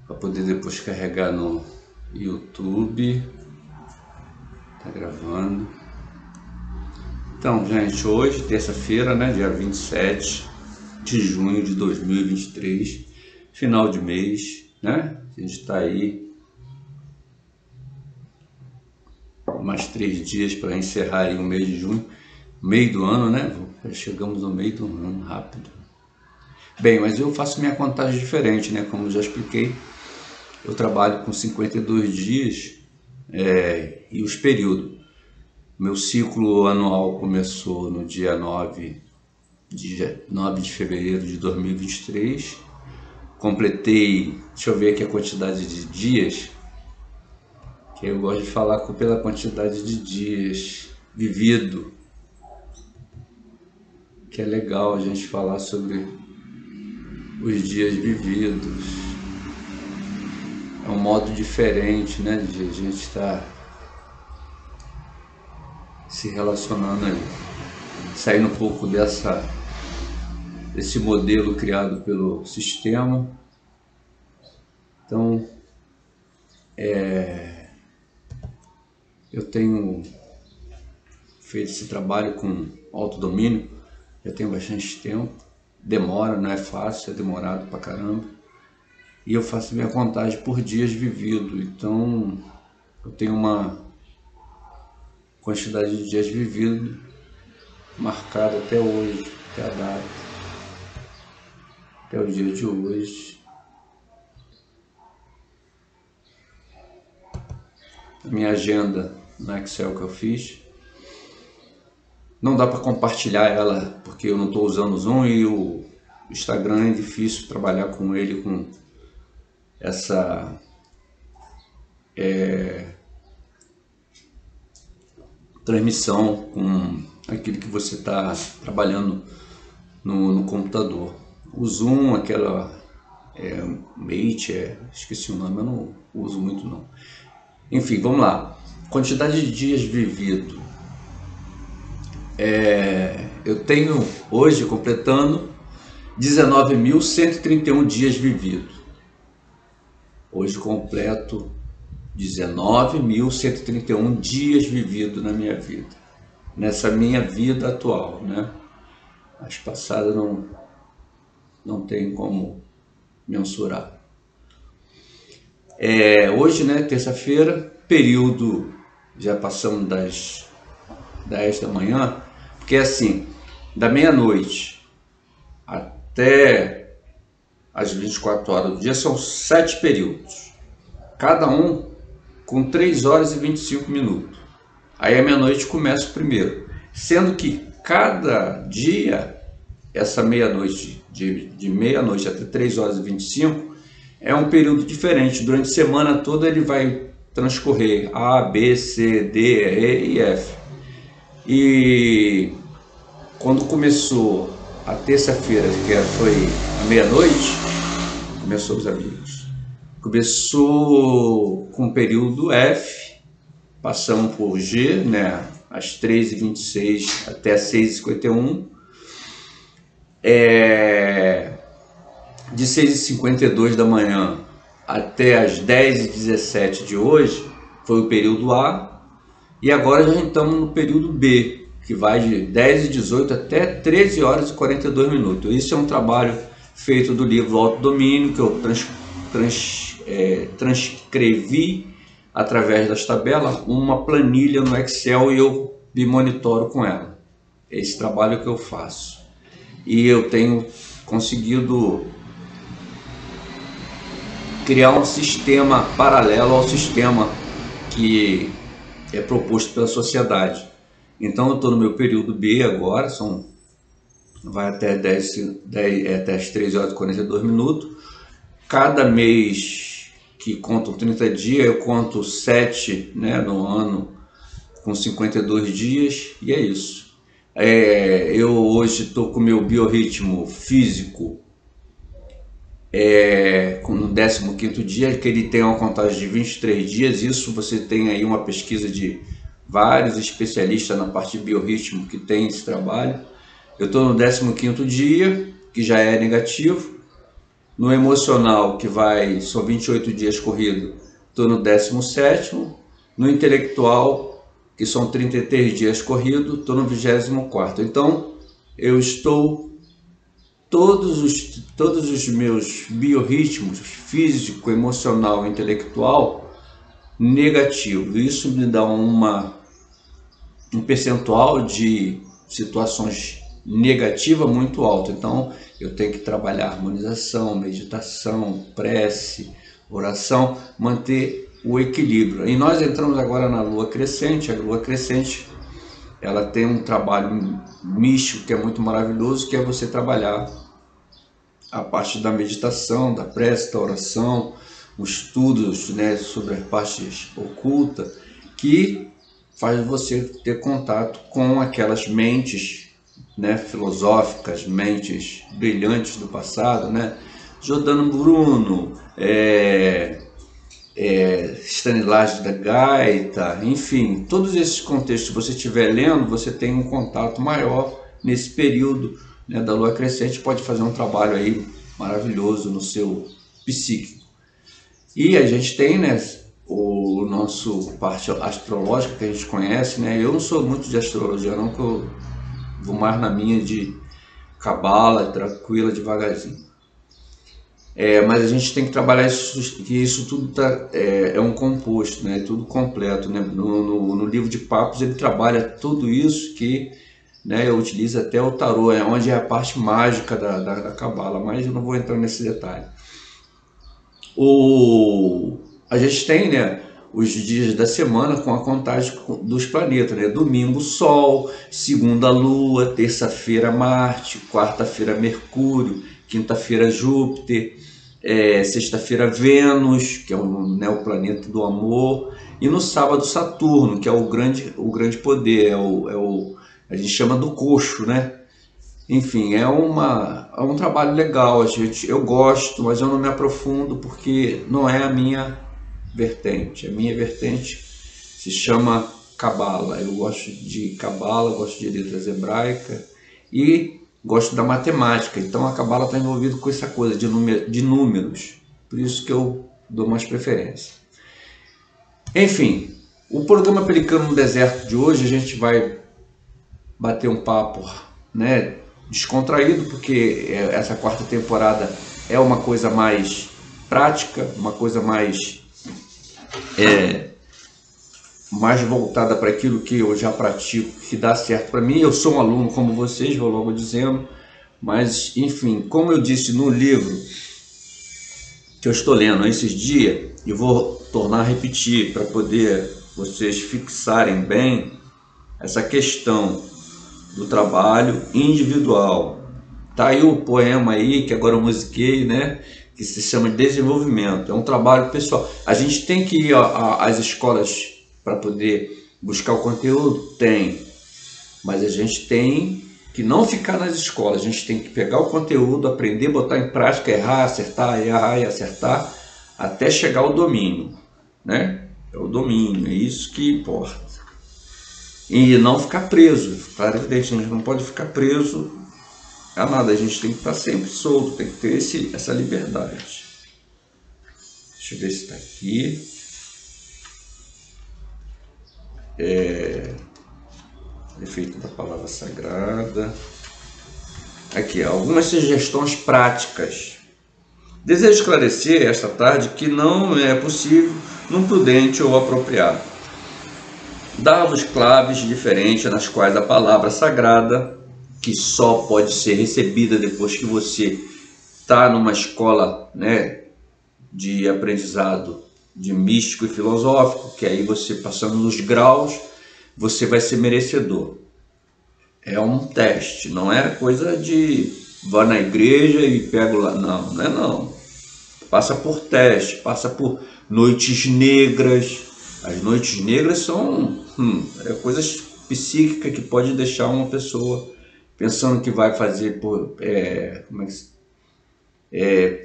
para poder depois carregar no YouTube. Tá gravando. Então, gente, hoje, terça-feira, né, dia 27 de junho de 2023, final de mês, né? A gente está aí mais 3 dias para encerrar aí o mês de junho, meio do ano, né? Chegamos no meio do ano, rápido. Bem, mas eu faço minha contagem diferente, né? Como eu já expliquei, eu trabalho com 52 dias e os períodos. Meu ciclo anual começou no dia 9 de fevereiro de 2023. Completei, deixa eu ver aqui a quantidade de dias, que eu gosto de falar pela quantidade de dias vivido, que é legal a gente falar sobre os dias vividos. É um modo diferente, né, de a gente estar se relacionando aí, saindo um pouco desse modelo criado pelo sistema. Então, eu tenho feito esse trabalho com autodomínio, já tem bastante tempo, demora, não é fácil, é demorado pra caramba, e eu faço minha contagem por dias vividos, então eu tenho uma quantidade de dias vividos marcada até hoje, até a data, até o dia de hoje. Minha agenda no Excel que eu fiz, não dá para compartilhar ela porque eu não estou usando o Zoom e o Instagram é difícil trabalhar com ele com essa transmissão, com aquilo que você está trabalhando no computador. O Zoom, aquela Meet, esqueci o nome, eu não uso muito não. Enfim, vamos lá. Quantidade de dias vivido. Eu tenho hoje completando 19.131 dias vividos. Hoje completo 19.131 dias vividos na minha vida. Nessa minha vida atual, né? As passadas não tem como mensurar. Hoje, né, terça-feira, período, já passamos das 10 da manhã, porque assim, da meia-noite até as 24 horas do dia são 7 períodos, cada um com 3 horas e 25 minutos. Aí a meia-noite começa o primeiro, sendo que cada dia, essa meia-noite, de meia-noite até 3 horas e 25, é um período diferente. Durante a semana toda ele vai transcorrer A, B, C, D, E e F. E quando começou a terça-feira, que foi a meia-noite, começou os amigos. Começou com o período F, passamos por G, né, às 3h26 até às 6h51. De 6h52 da manhã até as 10h17 de hoje foi o período A, e agora já estamos no período B, que vai de 10h18 até 13 horas e 42 minutos. Isso é um trabalho feito do livro Autodomínio, que eu transcrevi através das tabelas, uma planilha no Excel, e eu me monitoro com ela. Esse trabalho que eu faço. E eu tenho conseguido criar um sistema paralelo ao sistema que é proposto pela sociedade. Então eu estou no meu período B agora, vai até até as 13 horas e 42 minutos. Cada mês que contam 30 dias, eu conto 7, né, no ano, com 52 dias, e é isso. Eu hoje estou com o meu biorritmo físico no 15º dia, que ele tem uma contagem de 23 dias. Isso você tem aí uma pesquisa de vários especialistas na parte de biorritmo que tem esse trabalho. Eu estou no 15º dia, que já é negativo, No emocional, que são 28 dias corrido, estou no 17º. No intelectual, que são 33 dias corrido, estou no 24º. Então, eu estou todos os meus biorritmos, físico, emocional, intelectual, negativo. Isso me dá um percentual de situações negativas muito alto. Então, eu tenho que trabalhar harmonização, meditação, prece, oração, manter o equilíbrio. E nós entramos agora na lua crescente. A lua crescente, ela tem um trabalho místico que é muito maravilhoso, que é você trabalhar a parte da meditação, da prece, da oração, os estudos, né, sobre as partes ocultas, que faz você ter contato com aquelas mentes, né, filosóficas, mentes brilhantes do passado, né? Giordano Bruno, Stanislas da Gaeta, enfim, todos esses contextos que você estiver lendo, você tem um contato maior nesse período, né, da lua crescente. Pode fazer um trabalho aí maravilhoso no seu psíquico. E a gente tem, né, o nosso parte astrológica que a gente conhece, né? Eu não sou muito de astrologia, não, que eu vou mais na minha de cabala, tranquila, devagarzinho. Mas a gente tem que trabalhar isso, que isso tudo é um composto, né? Tudo completo, né? No livro de Papos ele trabalha tudo isso, que, né, eu utilizo até o tarô, onde é a parte mágica da cabala, mas eu não vou entrar nesse detalhe. A gente tem, né, os dias da semana com a contagem dos planetas, né? Domingo Sol, segunda Lua, terça-feira Marte, quarta-feira Mercúrio, quinta-feira Júpiter, sexta-feira Vênus, que é o planeta do amor, e no sábado Saturno, que é o grande poder, a gente chama do coxo, né? Enfim, é um trabalho legal, eu gosto, mas eu não me aprofundo porque não é a minha vertente. A minha vertente se chama Cabala. Eu gosto de Cabala, gosto de letras hebraicas e gosto da matemática. Então a Cabala está envolvida com essa coisa de números. Por isso que eu dou mais preferência. Enfim, o programa Pelicano no Deserto de hoje a gente vai bater um papo, né, descontraído, porque essa quarta temporada é uma coisa mais prática, uma coisa mais voltada para aquilo que eu já pratico, que dá certo para mim. Eu sou um aluno como vocês, vou logo dizendo, mas enfim, como eu disse no livro que eu estou lendo esses dias, e vou tornar a repetir para poder vocês fixarem bem essa questão do trabalho individual. Tá aí o poema aí que agora eu musiquei, né, que se chama Desenvolvimento. É um trabalho pessoal. A gente tem que ir às escolas para poder buscar o conteúdo? Tem. Mas a gente tem que não ficar nas escolas. A gente tem que pegar o conteúdo, aprender, botar em prática, errar, acertar, errar e acertar, até chegar ao domínio, né? É o domínio, é isso que importa. E não ficar preso. Claro, evidente, a gente não pode ficar preso a nada. A gente tem que estar sempre solto, tem que ter essa liberdade. Deixa eu ver se está aqui. Efeito da palavra sagrada. Aqui, algumas sugestões práticas. Desejo esclarecer esta tarde que não é possível, num prudente ou apropriado, dar-vos claves diferentes nas quais a palavra sagrada, que só pode ser recebida depois que você está numa escola, né, de aprendizado de místico e filosófico, que aí você passando nos graus, você vai ser merecedor. É um teste, não é coisa de vá na igreja e pega lá, não é não. Passa por teste, passa por noites negras. As noites negras são coisas psíquicas que pode deixar uma pessoa pensando que vai fazer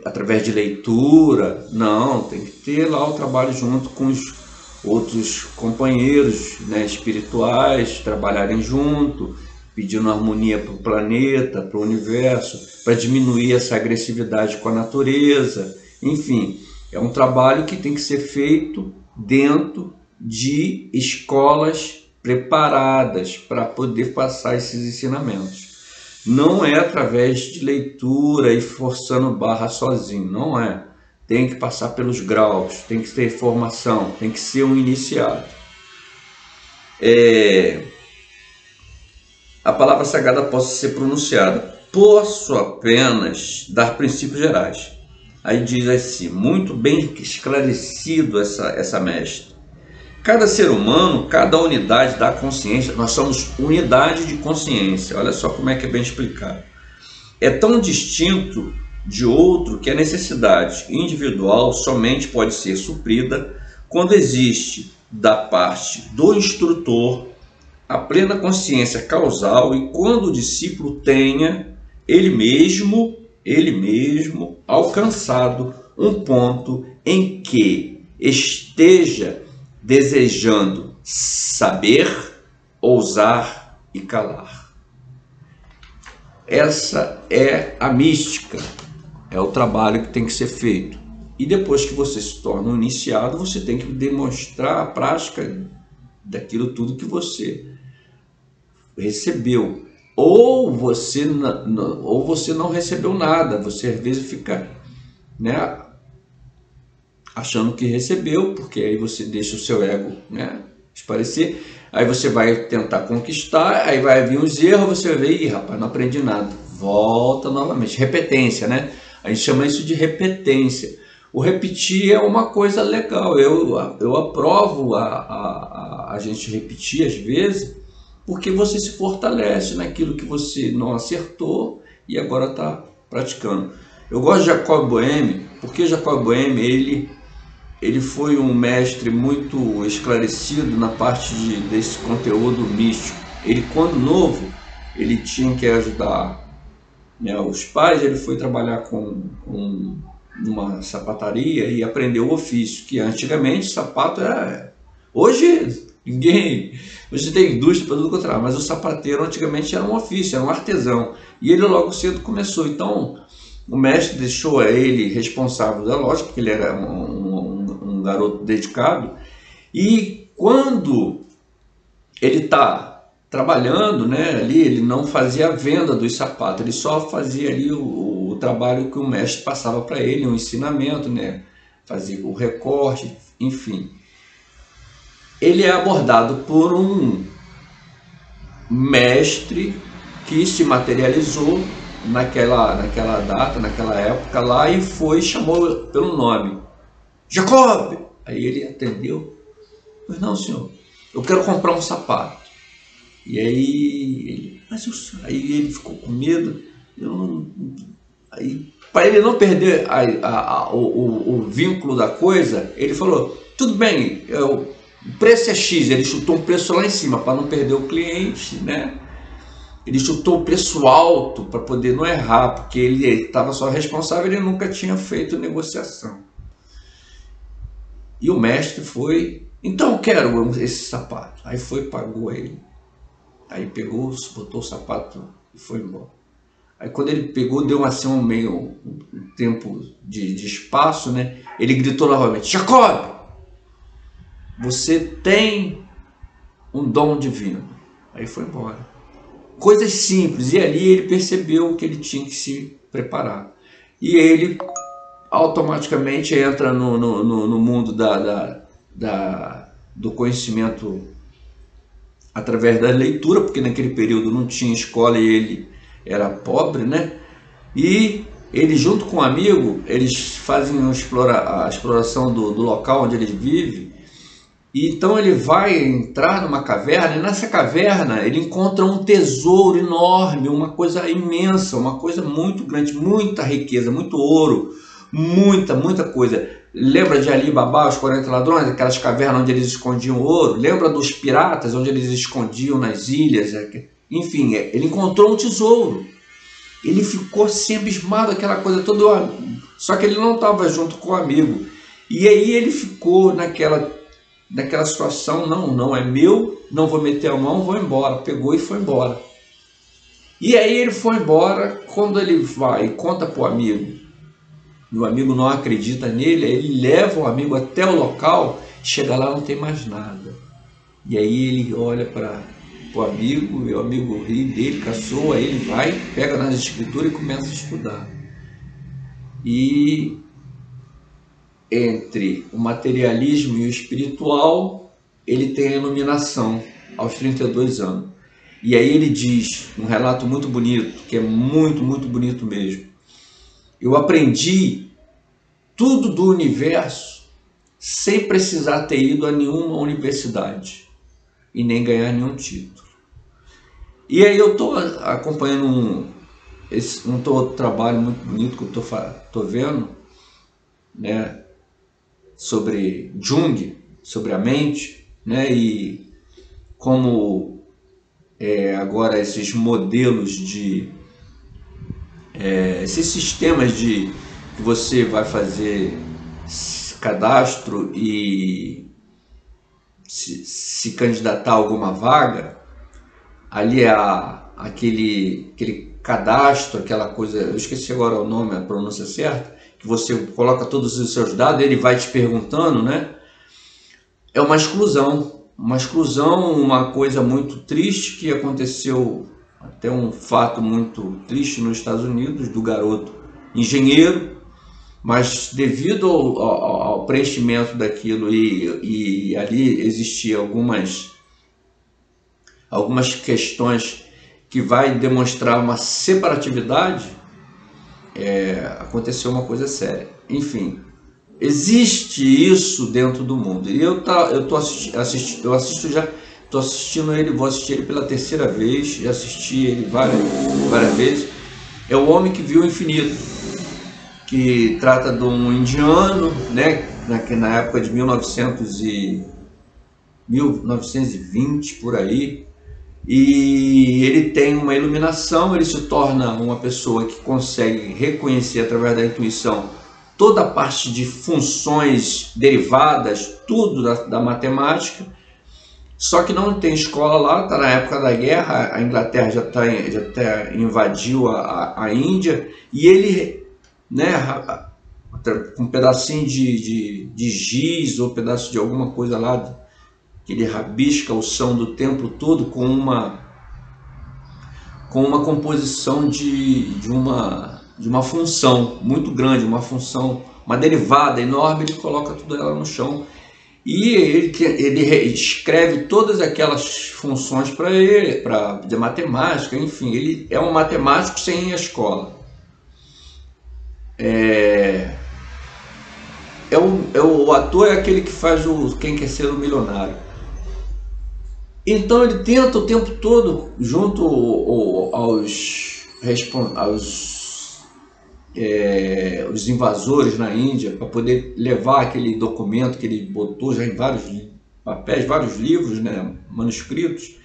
através de leitura. Não, tem que ter lá o trabalho junto com os outros companheiros, né, espirituais, trabalharem junto pedindo harmonia para o planeta, para o universo, para diminuir essa agressividade com a natureza. Enfim, é um trabalho que tem que ser feito dentro de escolas preparadas para poder passar esses ensinamentos. Não é através de leitura e forçando barra sozinho, não é. Tem que passar pelos graus, tem que ter formação, tem que ser um iniciado. A palavra sagrada possa ser pronunciada. Posso apenas dar princípios gerais. Aí diz assim, muito bem esclarecido essa mestre. Cada ser humano, cada unidade da consciência, nós somos unidade de consciência. Olha só como é que é bem explicado. É tão distinto de outro que a necessidade individual somente pode ser suprida quando existe da parte do instrutor a plena consciência causal e quando o discípulo tenha ele mesmo alcançado um ponto em que esteja desejando saber, ousar e calar. Essa é a mística, é o trabalho que tem que ser feito. E depois que você se torna um iniciado, você tem que demonstrar a prática daquilo tudo que você recebeu. Ou você não recebeu nada, você às vezes fica, né, achando que recebeu, porque aí você deixa o seu ego, né, esparecer, aí você vai tentar conquistar, aí vai vir os erros, você vai ver, ih, rapaz, não aprendi nada, volta novamente, repetência, né, a gente chama isso de repetência. O repetir é uma coisa legal, eu aprovo a gente repetir às vezes, porque você se fortalece naquilo que você não acertou e agora está praticando. Eu gosto de Jacob Boehme, porque Jacob Boehme ele foi um mestre muito esclarecido na parte desse conteúdo místico. Ele, quando novo, ele tinha que ajudar, né, os pais, ele foi trabalhar numa sapataria e aprendeu o ofício, que antigamente sapato era... Hoje tem indústria para tudo quanto é, mas o sapateiro antigamente era um ofício, era um artesão. E ele logo cedo começou. Então, o mestre deixou ele responsável da loja, porque ele era um garoto dedicado. E quando ele está trabalhando, né, ali, ele não fazia a venda dos sapatos, ele só fazia ali o trabalho que o mestre passava para ele, um ensinamento, né, fazia o recorte, enfim. Ele é abordado por um mestre que se materializou naquela data, naquela época lá, e chamou pelo nome, Jacob! Aí ele atendeu, pois não, senhor, eu quero comprar um sapato. E aí ele ficou com medo, aí para ele não perder o vínculo da coisa, ele falou, tudo bem, o preço é X, ele chutou um preço lá em cima para não perder o cliente, né? Ele chutou o preço alto para poder não errar, porque ele estava só responsável, ele nunca tinha feito negociação. E o mestre foi, então eu quero esse sapato. Aí foi, pagou ele. Aí pegou, botou o sapato e foi embora. Aí quando ele pegou, deu assim um tempo de espaço, né? Ele gritou novamente, Jacob! Você tem um dom divino. Aí foi embora. Coisas simples. E ali ele percebeu que ele tinha que se preparar. E ele automaticamente entra no mundo do conhecimento através da leitura, porque naquele período não tinha escola e ele era pobre, né? E ele, junto com um amigo, eles fazem a exploração do local onde eles vivem. E então ele vai entrar numa caverna, e nessa caverna ele encontra um tesouro enorme, uma coisa imensa, uma coisa muito grande, muita riqueza, muito ouro, muita coisa. Lembra de Ali Babá, os 40 ladrões, aquelas cavernas onde eles escondiam ouro? Lembra dos piratas, onde eles escondiam nas ilhas? Enfim, ele encontrou um tesouro. Ele ficou assim abismado, aquela coisa toda, só que ele não estava junto com o amigo. E aí ele ficou naquela situação, não é meu, não vou meter a mão, vou embora. Pegou e foi embora. E aí ele foi embora. Quando ele vai e conta para o amigo, e o amigo não acredita nele, aí ele leva o amigo até o local, chega lá, não tem mais nada. E aí ele olha para o amigo, e o amigo ri dele, caçoa, aí ele vai, pega nas escrituras e começa a estudar. E entre o materialismo e o espiritual, ele tem a iluminação aos 32 anos. E aí ele diz, um relato muito bonito, que é muito, muito bonito mesmo. Eu aprendi tudo do universo sem precisar ter ido a nenhuma universidade e nem ganhar nenhum título. E aí eu estou acompanhando um trabalho muito bonito que eu estou vendo, né, sobre Jung, sobre a mente, né, e como agora esses modelos esses sistemas que você vai fazer cadastro e se candidatar a alguma vaga, ali aquele cadastro, aquela coisa, eu esqueci agora o nome, a pronúncia certa, que você coloca todos os seus dados, ele vai te perguntando, né? É uma exclusão, uma coisa muito triste que aconteceu, até um fato muito triste nos Estados Unidos, do garoto engenheiro, mas devido ao preenchimento daquilo e ali existia algumas questões que vai demonstrar uma separatividade, aconteceu uma coisa séria. Enfim, existe isso dentro do mundo. E eu estou assistindo ele, vou assistir ele pela terceira vez, já assisti ele várias vezes. É O Homem que Viu o Infinito, que trata de um indiano, né, na época de 1920, por aí, e ele tem uma iluminação, ele se torna uma pessoa que consegue reconhecer através da intuição toda a parte de funções derivadas, tudo da matemática, só que não tem escola lá, está na época da guerra, a Inglaterra já invadiu a Índia, e ele, né, com um pedacinho de giz ou pedaço de alguma coisa lá, que ele rabisca o som do tempo todo com uma composição de uma função muito grande, uma função, uma derivada enorme, ele coloca tudo ela no chão e ele escreve todas aquelas funções para ele, de matemática, enfim, ele é um matemático sem a escola. O ator é aquele que faz Quem Quer Ser o Milionário. Então ele tenta o tempo todo, junto os invasores na Índia, para poder levar aquele documento que ele botou já em vários papéis, vários livros, né, manuscritos,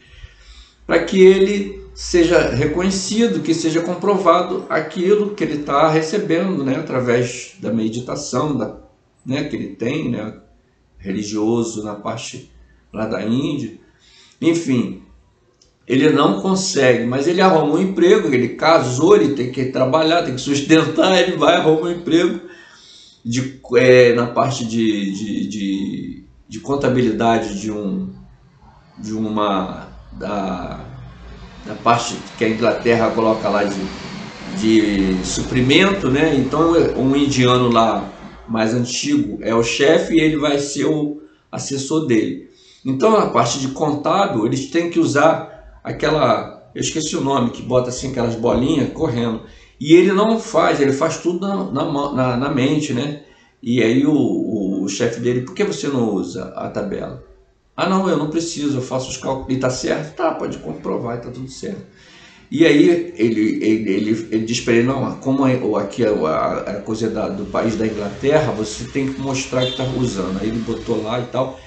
para que ele seja reconhecido, que seja comprovado aquilo que ele está recebendo, né, através da meditação né, que ele tem, né, religioso na parte lá da Índia. Enfim, ele não consegue, mas ele arruma um emprego, ele casou, ele tem que trabalhar, tem que sustentar, ele vai arrumar um emprego na parte de contabilidade da parte que a Inglaterra coloca lá de suprimento, né? Então um indiano lá mais antigo é o chefe e ele vai ser o assessor dele. Então, na parte de contábil, eles têm que usar eu esqueci o nome, que bota assim aquelas bolinhas correndo. E ele não faz, ele faz tudo na mente, né? E aí o chefe dele, por que você não usa a tabela? Ah, não, eu não preciso, eu faço os cálculos. E tá certo? Tá, pode comprovar, tá tudo certo. E aí ele diz para ele, não, como aqui a coisa do país da Inglaterra, você tem que mostrar que está usando. Aí ele botou lá e tal.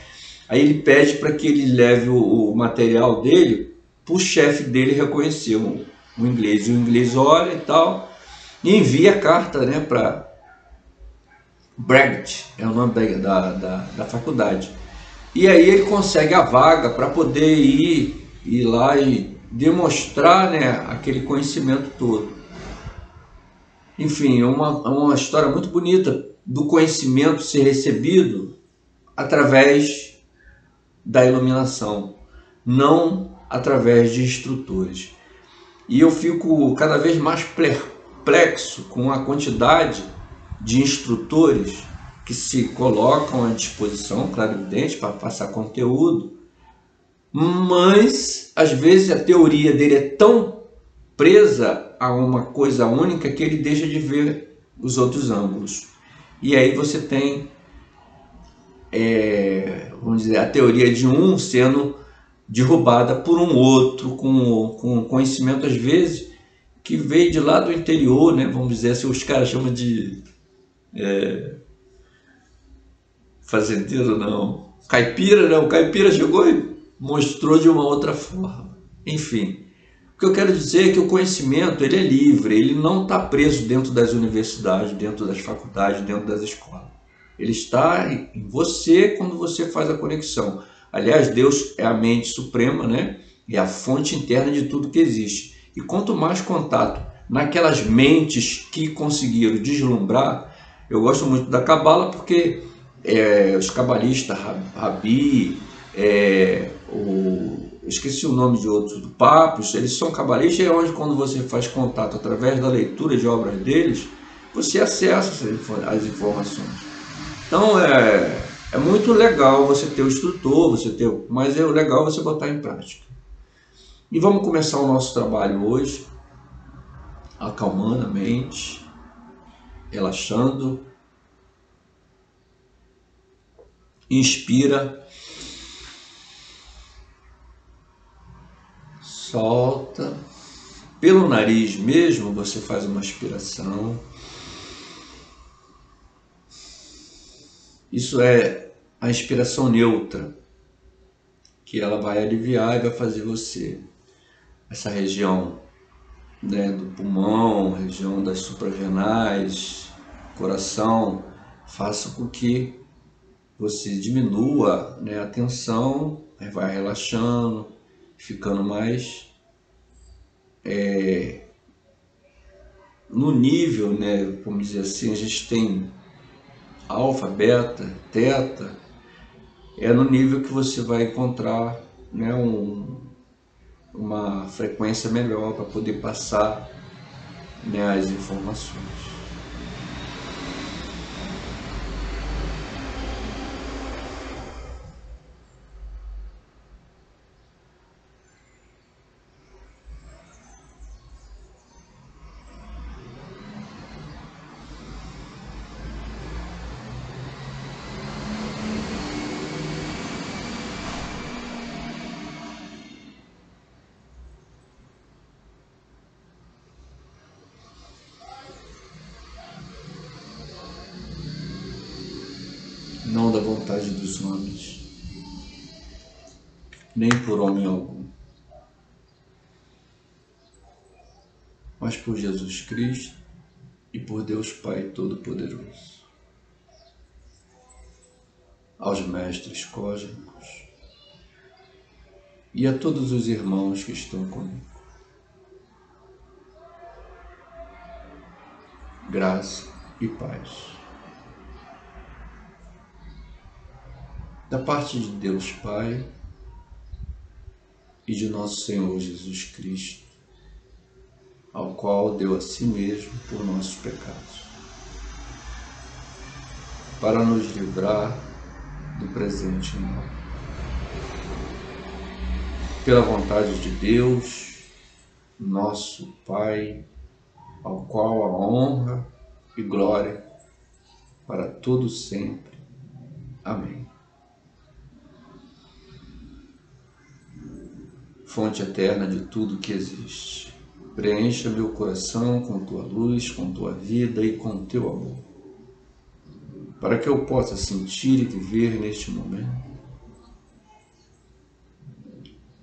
Aí ele pede para que ele leve o material dele para o chefe dele reconhecer o inglês. E o inglês olha e tal, e envia a carta, né, para Bragg, é o nome da faculdade. E aí ele consegue a vaga para poder ir lá e demonstrar, né, aquele conhecimento todo. Enfim, é uma história muito bonita do conhecimento ser recebido através da iluminação, não através de instrutores. E eu fico cada vez mais perplexo com a quantidade de instrutores que se colocam à disposição, claro, evidente, para passar conteúdo, mas às vezes a teoria dele é tão presa a uma coisa única que ele deixa de ver os outros ângulos. E aí você tem, vamos dizer, a teoria de um sendo derrubada por um outro, com conhecimento às vezes que veio de lá do interior, né? Vamos dizer assim, os caras chamam de fazendeiro, não, caipira, né? O caipira chegou e mostrou de uma outra forma. Enfim, o que eu quero dizer é que o conhecimento ele é livre, ele não está preso dentro das universidades, dentro das faculdades, dentro das escolas. Ele está em você quando você faz a conexão. Aliás, Deus é a mente suprema, né? É a fonte interna de tudo que existe. E quanto mais contato naquelas mentes que conseguiram deslumbrar, eu gosto muito da Cabala porque os cabalistas, Rabi, esqueci o nome de outros, do Papos, eles são cabalistas, e onde quando você faz contato através da leitura de obras deles, você acessa as informações. Então é muito legal você ter o instrutor, mas é legal você botar em prática. E vamos começar o nosso trabalho hoje, acalmando a mente, relaxando. Inspira, solta. Pelo nariz mesmo, você faz uma aspiração. Isso é a inspiração neutra, que ela vai aliviar e vai fazer você, essa região, né, do pulmão, região das suprarrenais, coração, faça com que você diminua, né, a tensão, vai relaxando, ficando mais no nível, né, vamos dizer assim, a gente tem alfa, beta, teta, é no nível que você vai encontrar, né, uma frequência melhor para poder passar, né, as informações. Não da vontade dos homens, nem por homem algum, mas por Jesus Cristo e por Deus Pai Todo-Poderoso. Aos mestres cósmicos e a todos os irmãos que estão comigo. Graça e paz. Da parte de Deus Pai e de nosso Senhor Jesus Cristo, ao qual deu a si mesmo por nossos pecados, para nos livrar do presente mal. Pela vontade de Deus, nosso Pai, ao qual a honra e glória para todo sempre. Amém. Fonte eterna de tudo que existe, preencha meu coração com tua luz, com tua vida e com teu amor, para que eu possa sentir e viver neste momento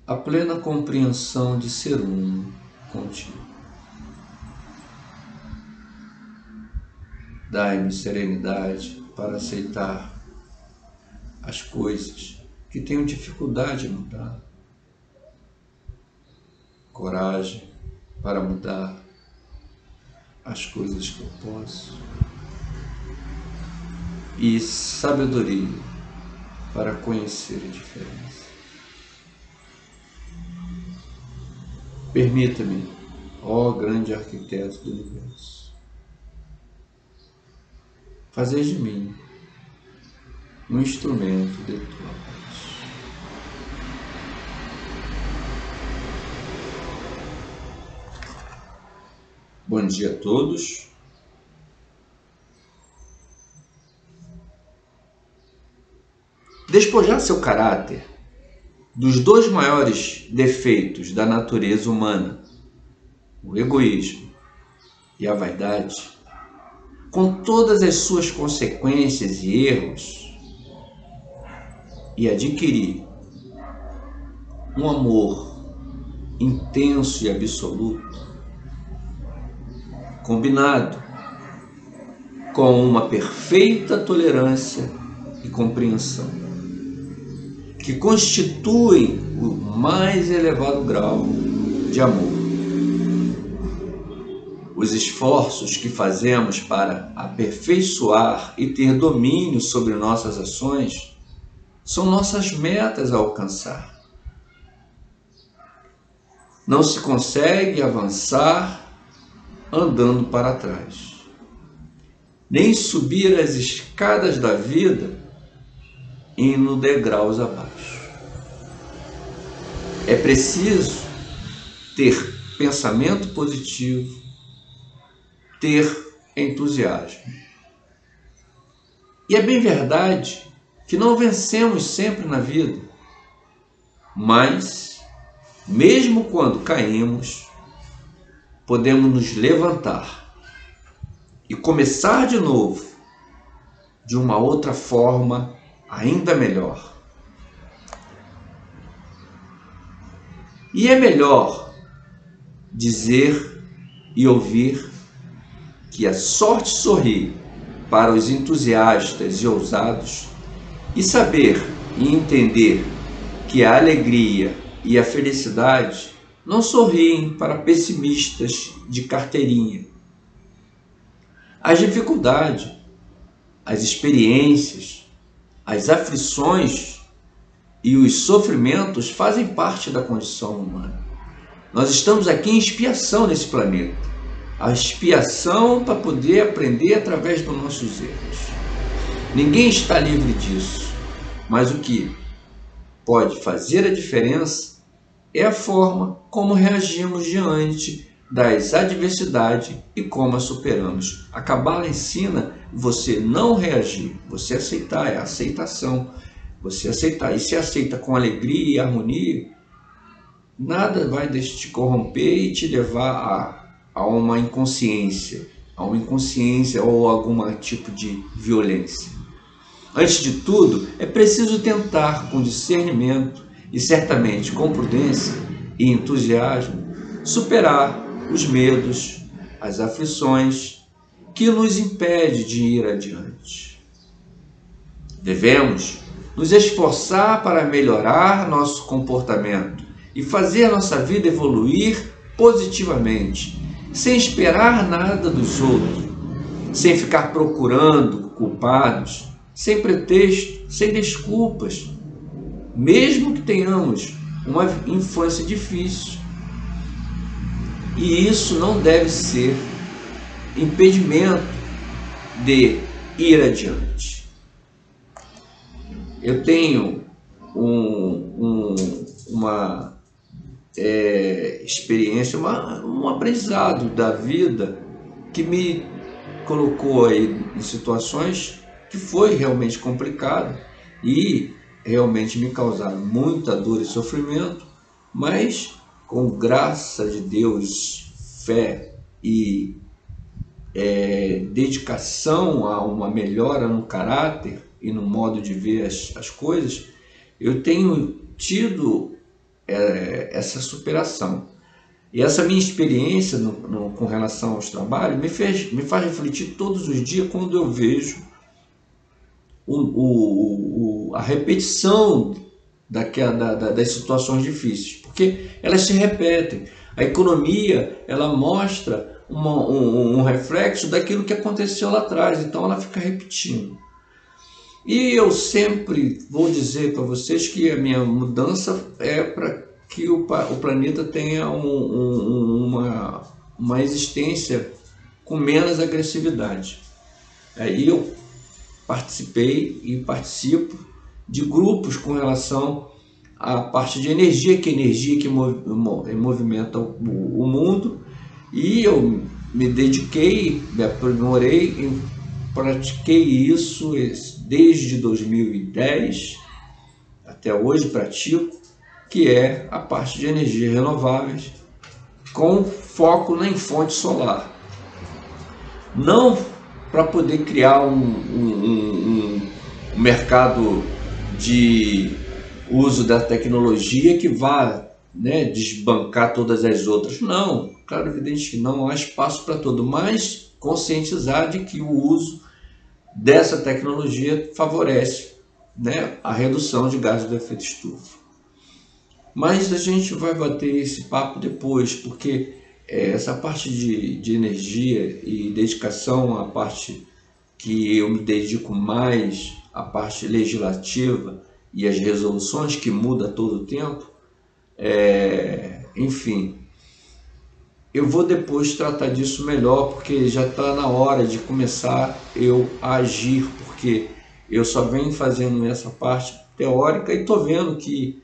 a plena compreensão de ser um contigo. Dai-me serenidade para aceitar as coisas que tenho dificuldade em mudar. coragem para mudar as coisas que eu posso e sabedoria para conhecer a diferença. Permita-me, ó grande arquiteto do universo, fazer de mim um instrumento de tua paz. Bom dia a todos. Despojar seu caráter dos dois maiores defeitos da natureza humana, o egoísmo e a vaidade, com todas as suas consequências e erros, e adquirir um amor intenso e absoluto, combinado com uma perfeita tolerância e compreensão, que constituem o mais elevado grau de amor. Os esforços que fazemos para aperfeiçoar e ter domínio sobre nossas ações são nossas metas a alcançar. Não se consegue avançar andando para trás, nem subir as escadas da vida indo degraus abaixo. É preciso ter pensamento positivo, ter entusiasmo. E é bem verdade que não vencemos sempre na vida, mas, mesmo quando caímos, podemos nos levantar e começar de novo, de uma outra forma ainda melhor. E é melhor dizer e ouvir que a sorte sorri para os entusiastas e ousados, e saber e entender que a alegria e a felicidade não sorriem para pessimistas de carteirinha. As dificuldades, as experiências, as aflições e os sofrimentos fazem parte da condição humana. Nós estamos aqui em expiação nesse planeta. A expiação para poder aprender através dos nossos erros. Ninguém está livre disso, mas o que pode fazer a diferença é a forma como reagimos diante das adversidades e como as superamos. A Cabala ensina você não reagir, você aceitar, é a aceitação. Você aceitar, e se aceita com alegria e harmonia, nada vai te corromper e te levar a uma inconsciência ou algum tipo de violência. Antes de tudo, é preciso tentar com discernimento e certamente com prudência e entusiasmo superar os medos, as aflições que nos impedem de ir adiante. Devemos nos esforçar para melhorar nosso comportamento e fazer nossa vida evoluir positivamente, sem esperar nada dos outros, sem ficar procurando culpados, sem pretexto, sem desculpas, mesmo que tenhamos uma infância difícil. E isso não deve ser impedimento de ir adiante. Eu tenho uma experiência, um aprendizado da vida que me colocou aí em situações que foi realmente complicado e realmente me causaram muita dor e sofrimento, mas com graça de Deus, fé e dedicação a uma melhora no caráter e no modo de ver as coisas, eu tenho tido essa superação. E essa minha experiência com relação aos trabalhos me faz refletir todos os dias quando eu vejo a repetição das situações difíceis, porque elas se repetem. A economia, ela mostra um reflexo daquilo que aconteceu lá atrás, então ela fica repetindo. E eu sempre vou dizer para vocês que a minha mudança é para que o planeta tenha uma existência com menos agressividade. Aí eu participei e participo de grupos com relação à parte de energia, que movimenta o mundo, e eu me dediquei, me aprimorei e pratiquei isso desde 2010 até hoje, pratico, que é a parte de energias renováveis com foco em fonte solar. Não para poder criar um mercado de uso da tecnologia que vá, né, desbancar todas as outras. Não, claro, evidente que não há espaço para tudo, mas conscientizar de que o uso dessa tecnologia favorece, né, a redução de gases do efeito estufa. Mas a gente vai bater esse papo depois, porque essa parte de energia e dedicação, a parte que eu me dedico mais, a parte legislativa e as resoluções que muda todo o tempo, enfim, eu vou depois tratar disso melhor, porque já está na hora de começar eu a agir, porque eu só venho fazendo essa parte teórica e estou vendo que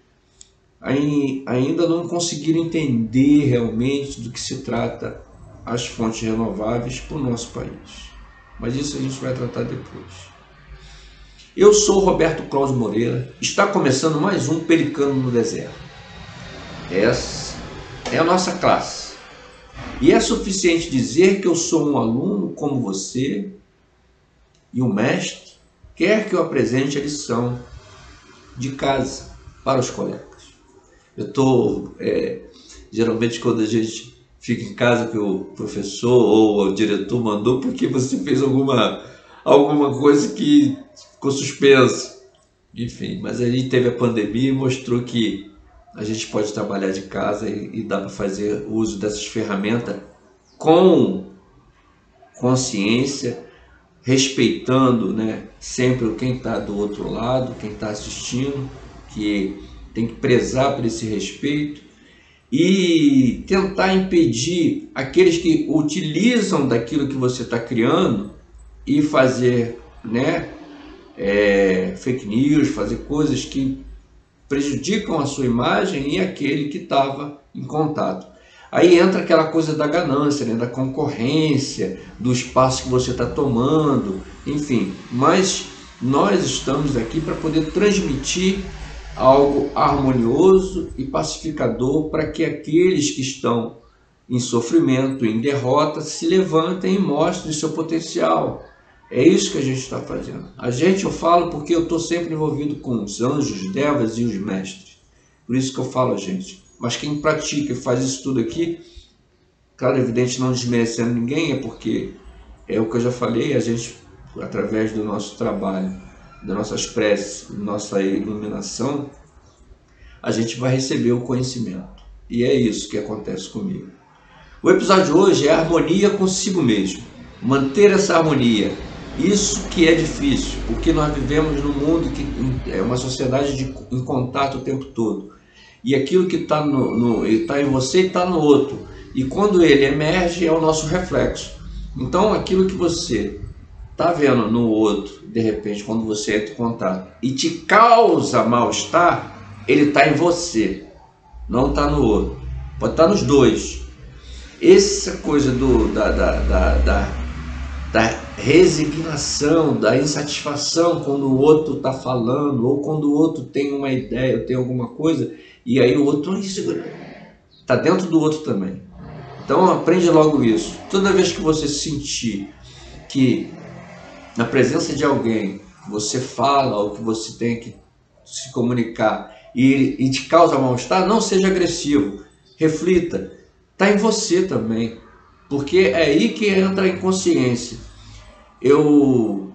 ainda não conseguiram entender realmente do que se trata as fontes renováveis para o nosso país. Mas isso a gente vai tratar depois. Eu sou Roberto Cláudio Moreira, está começando mais um Pelicano no Deserto. Essa é a nossa classe. E é suficiente dizer que eu sou um aluno como você e o mestre quer que eu apresente a lição de casa para os colegas. Eu estou, geralmente quando a gente fica em casa que o professor ou o diretor mandou porque você fez alguma coisa que ficou suspensa. Enfim, mas aí teve a pandemia e mostrou que a gente pode trabalhar de casa e dá para fazer uso dessas ferramentas com consciência, respeitando, né, sempre quem está do outro lado, quem está assistindo, que tem que prezar por esse respeito e tentar impedir aqueles que utilizam daquilo que você está criando e fazer, né, fake news, fazer coisas que prejudicam a sua imagem e aquele que estava em contato. Aí entra aquela coisa da ganância, né, da concorrência, do espaço que você está tomando, enfim. Mas nós estamos aqui para poder transmitir algo harmonioso e pacificador para que aqueles que estão em sofrimento, em derrota, se levantem e mostrem seu potencial. É isso que a gente está fazendo. Eu falo porque eu estou sempre envolvido com os anjos, devas e os mestres. Por isso que eu falo, gente. Mas quem pratica e faz isso tudo aqui, claro, evidente, não desmerecendo ninguém, é porque é o que eu já falei, a gente, através do nosso trabalho, das nossas preces, nossa iluminação, a gente vai receber o conhecimento. E é isso que acontece comigo. O episódio de hoje é a harmonia consigo mesmo. Manter essa harmonia. Isso que é difícil, porque nós vivemos num mundo que é uma sociedade em contato o tempo todo. E aquilo que está em você está no outro. E quando ele emerge, é o nosso reflexo. Então, aquilo que você está vendo no outro, de repente, quando você entra em contato e te causa mal-estar, ele está em você, não está no outro. Pode estar nos dois. Essa coisa da resignação, da insatisfação quando o outro está falando, ou quando o outro tem uma ideia, ou tem alguma coisa, e aí o outro está dentro do outro também. Então aprende logo isso. Toda vez que você sentir que na presença de alguém você fala ou que você tem que se comunicar e te causa mal-estar, não seja agressivo, reflita, está em você também, porque é aí que entra a inconsciência. Eu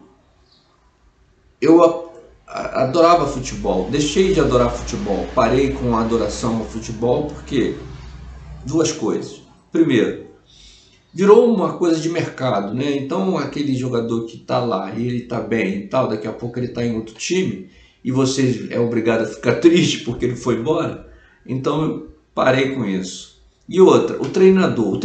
adorava futebol, deixei de adorar futebol, parei com a adoração ao futebol, porque Duas coisas. Primeiro, virou uma coisa de mercado, né? Então aquele jogador que está lá e ele está bem e tal, daqui a pouco ele está em outro time e você é obrigado a ficar triste porque ele foi embora. Então eu parei com isso. E outra, o treinador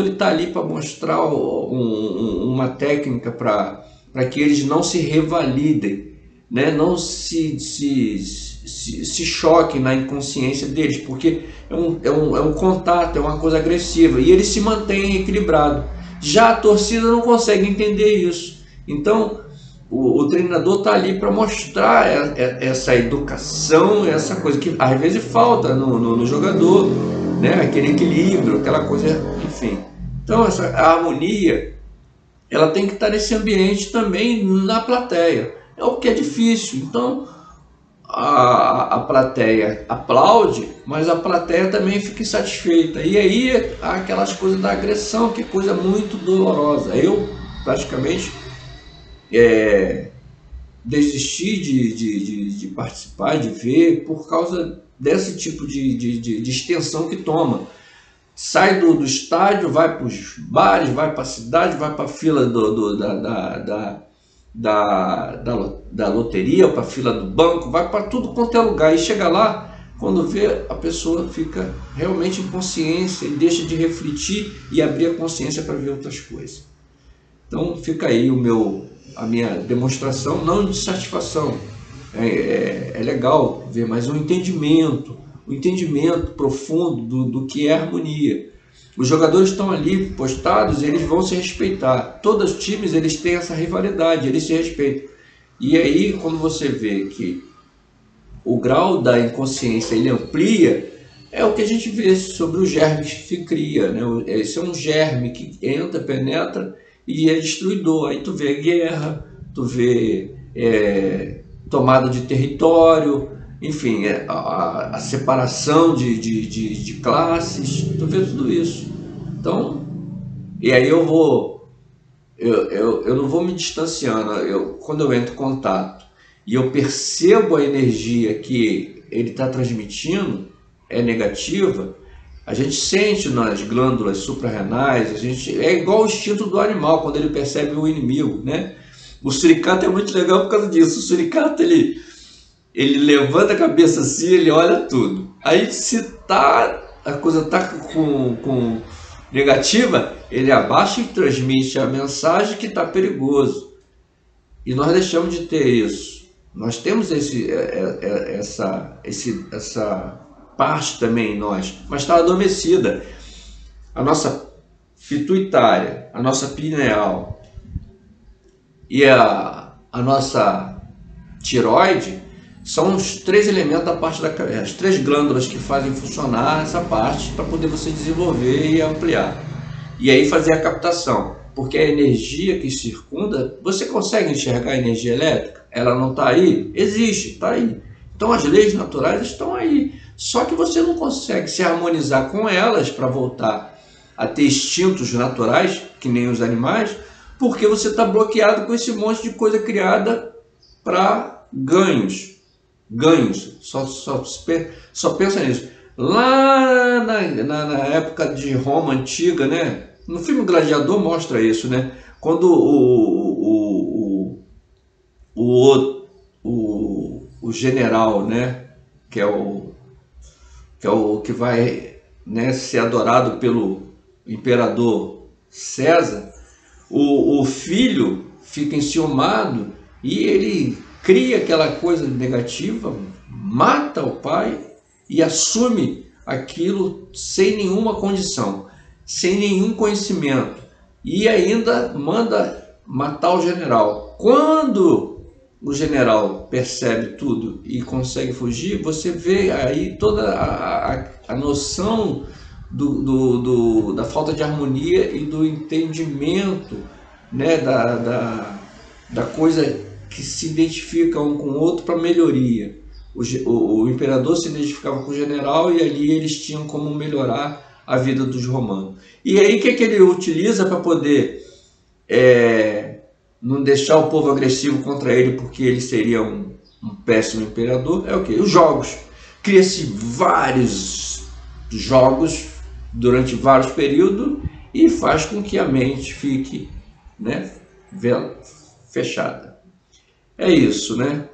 ele está ali para mostrar uma técnica para que eles não se revalidem, né? Não se choquem na inconsciência deles, porque é um contato, é uma coisa agressiva, e eles se mantêm equilibrados. Já a torcida não consegue entender isso. Então o treinador está ali para mostrar essa educação, essa coisa que às vezes falta no jogador, né? Aquele equilíbrio, aquela coisa, enfim. Então a harmonia ela tem que estar nesse ambiente também na plateia. É o que é difícil. Então a plateia aplaude, mas a plateia também fica insatisfeita. E aí há aquelas coisas da agressão, que é coisa muito dolorosa. Eu praticamente desisti de participar, de ver, por causa desse tipo de extensão que toma. Sai do estádio, vai para os bares, vai para a cidade, vai para a fila da loteria, para a fila do banco, vai para tudo quanto é lugar. E chega lá, quando vê, a pessoa fica realmente em consciência e deixa de refletir e abrir a consciência para ver outras coisas. Então fica aí a minha demonstração, não de satisfação, é legal ver, mas um entendimento profundo do que é harmonia. Os jogadores estão ali postados, eles vão se respeitar. Todos os times eles têm essa rivalidade, eles se respeitam. E aí, quando você vê que o grau da inconsciência ele amplia, é o que a gente vê sobre os germes que se cria, né? Esse é um germe que entra, penetra e é destruidor. Aí tu vê guerra, tu vê tomada de território, enfim, a separação de classes, tu vê tudo isso. Então, e aí eu não vou me distanciando. Quando eu entro em contato e eu percebo a energia que ele está transmitindo é negativa, a gente sente nas glândulas suprarrenais, é igual o instinto do animal quando ele percebe o inimigo, né? O suricato é muito legal por causa disso. O suricato ele levanta a cabeça assim, ele olha tudo. Aí se a coisa está com negativa, ele abaixa e transmite a mensagem que está perigoso. E nós deixamos de ter isso. Nós temos essa parte também em nós, mas está adormecida. A nossa pituitária, a nossa pineal e a nossa tireoide são os três elementos da parte da cabeça, as três glândulas que fazem funcionar essa parte para poder você desenvolver e ampliar. E aí fazer a captação, porque a energia que circunda, você consegue enxergar a energia elétrica? Ela não está aí? Existe, está aí. Então as leis naturais estão aí, só que você não consegue se harmonizar com elas para voltar a ter instintos naturais, que nem os animais, porque você está bloqueado com esse monte de coisa criada para ganhos. Só pensa nisso. Lá na época de Roma antiga, né? No filme Gladiador mostra isso, né? Quando o general, né? Que é o que vai, né, ser adorado pelo imperador César, o filho fica enciumado e ele cria aquela coisa negativa, mata o pai e assume aquilo sem nenhuma condição, sem nenhum conhecimento, e ainda manda matar o general. Quando o general percebe tudo e consegue fugir, você vê aí toda a noção da falta de harmonia e do entendimento, né, da coisa que se identifica um com o outro para melhoria. O imperador se identificava com o general e ali eles tinham como melhorar a vida dos romanos. E aí o que ele utiliza para poder não deixar o povo agressivo contra ele, porque ele seria um péssimo imperador? É o quê? Os jogos. Cria-se vários jogos durante vários períodos e faz com que a mente fique, né, fechada. É isso, né?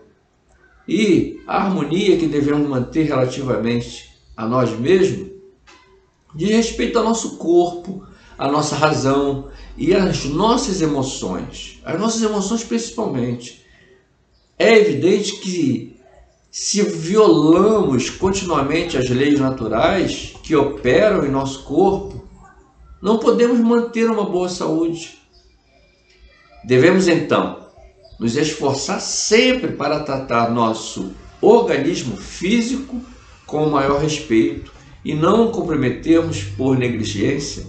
E a harmonia que devemos manter relativamente a nós mesmos diz respeito ao nosso corpo, à nossa razão e às nossas emoções principalmente. É evidente que se violamos continuamente as leis naturais que operam em nosso corpo, não podemos manter uma boa saúde. Devemos então nos esforçar sempre para tratar nosso organismo físico com o maior respeito e não comprometermos por negligência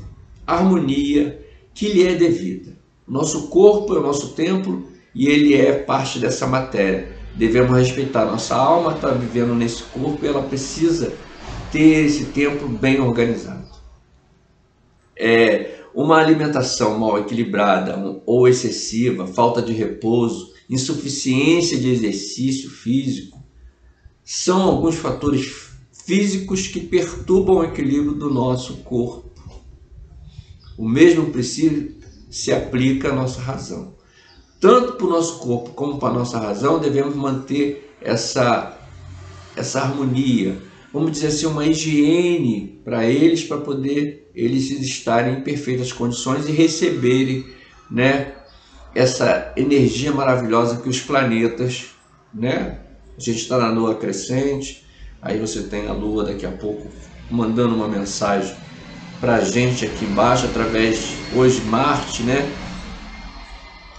a harmonia que lhe é devida. Nosso corpo é o nosso templo e ele é parte dessa matéria. Devemos respeitar. Nossa alma está vivendo nesse corpo e ela precisa ter esse templo bem organizado. Uma alimentação mal equilibrada ou excessiva, falta de repouso, insuficiência de exercício físico, são alguns fatores físicos que perturbam o equilíbrio do nosso corpo. O mesmo princípio se aplica à nossa razão. Tanto para o nosso corpo como para a nossa razão, devemos manter essa harmonia, vamos dizer assim, uma higiene para eles, para poder eles estarem em perfeitas condições e receberem, né, essa energia maravilhosa que os planetas, né? A gente está na lua crescente, aí você tem a lua daqui a pouco mandando uma mensagem para a gente aqui embaixo, através, hoje Marte, né?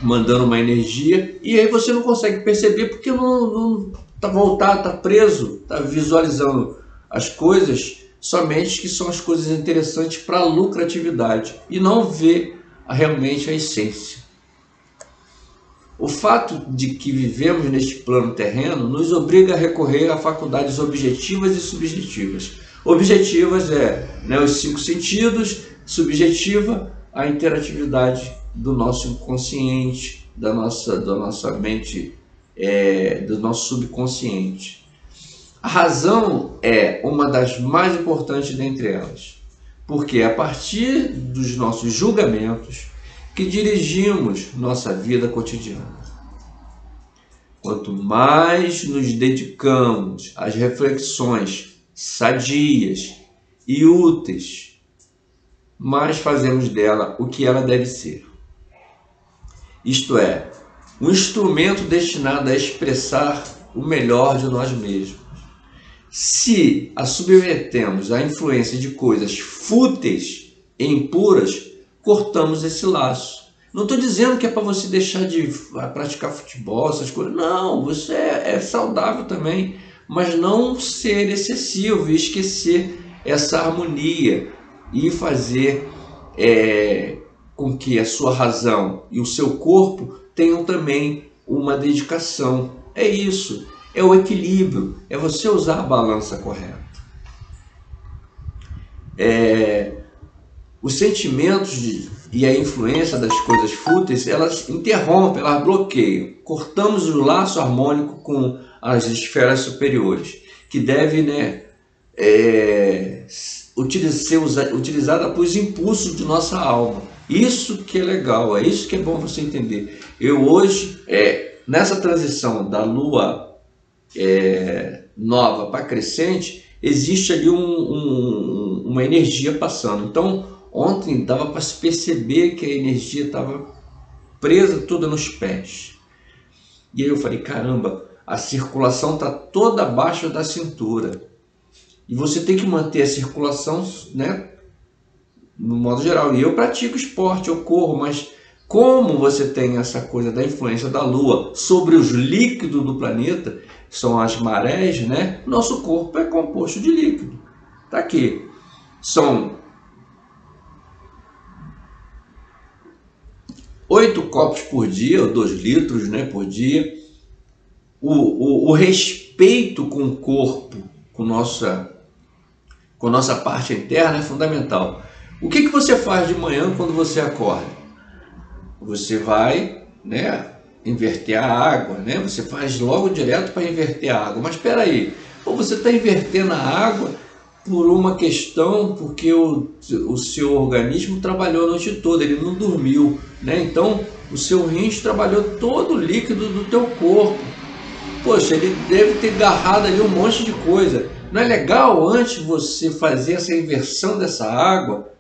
Mandando uma energia, e aí você não consegue perceber porque não está voltado, está preso, está visualizando as coisas somente que são as coisas interessantes para a lucratividade e não vê realmente a essência. O fato de que vivemos neste plano terreno nos obriga a recorrer a faculdades objetivas e subjetivas. Objetivas né, os 5 sentidos, subjetiva a interatividade do nosso inconsciente, da nossa mente, do nosso subconsciente. A razão é uma das mais importantes dentre elas, porque é a partir dos nossos julgamentos que dirigimos nossa vida cotidiana. Quanto mais nos dedicamos às reflexões sadias e úteis, mais fazemos dela o que ela deve ser. Isto é, um instrumento destinado a expressar o melhor de nós mesmos. Se a submetemos à influência de coisas fúteis e impuras, cortamos esse laço. Não estou dizendo que é para você deixar de praticar futebol, essas coisas. Não, você é saudável também, mas não ser excessivo e esquecer essa harmonia e fazer com que a sua razão e o seu corpo tenham também uma dedicação. É isso, é o equilíbrio, é você usar a balança correta. Os sentimentos e a influência das coisas fúteis, elas interrompem, elas bloqueiam. Cortamos o laço harmônico com as esferas superiores, que deve, ser utilizada para os impulsos de nossa alma. Isso que é legal, é isso que é bom você entender. Eu hoje, nessa transição da lua nova para crescente, existe ali uma energia passando. Então, ontem dava para se perceber que a energia estava presa toda nos pés. E aí eu falei, caramba, a circulação está toda abaixo da cintura. E você tem que manter a circulação, né, no modo geral. E eu pratico esporte, eu corro, mas como você tem essa coisa da influência da Lua sobre os líquidos do planeta, são as marés, né? Nosso corpo é composto de líquido. Tá aqui. São 8 copos por dia, ou 2 litros, né, por dia. O respeito com o corpo, com nossa parte interna é fundamental. O que você faz de manhã quando você acorda? Você vai, né, inverter a água, né? Você faz logo direto para inverter a água. Mas espera aí, você está invertendo a água por uma questão, porque o seu organismo trabalhou a noite toda, ele não dormiu, né? Então o seu rins trabalhou todo o líquido do teu corpo. Poxa, ele deve ter agarrado ali um monte de coisa. Não é legal, antes você fazer essa inversão dessa água,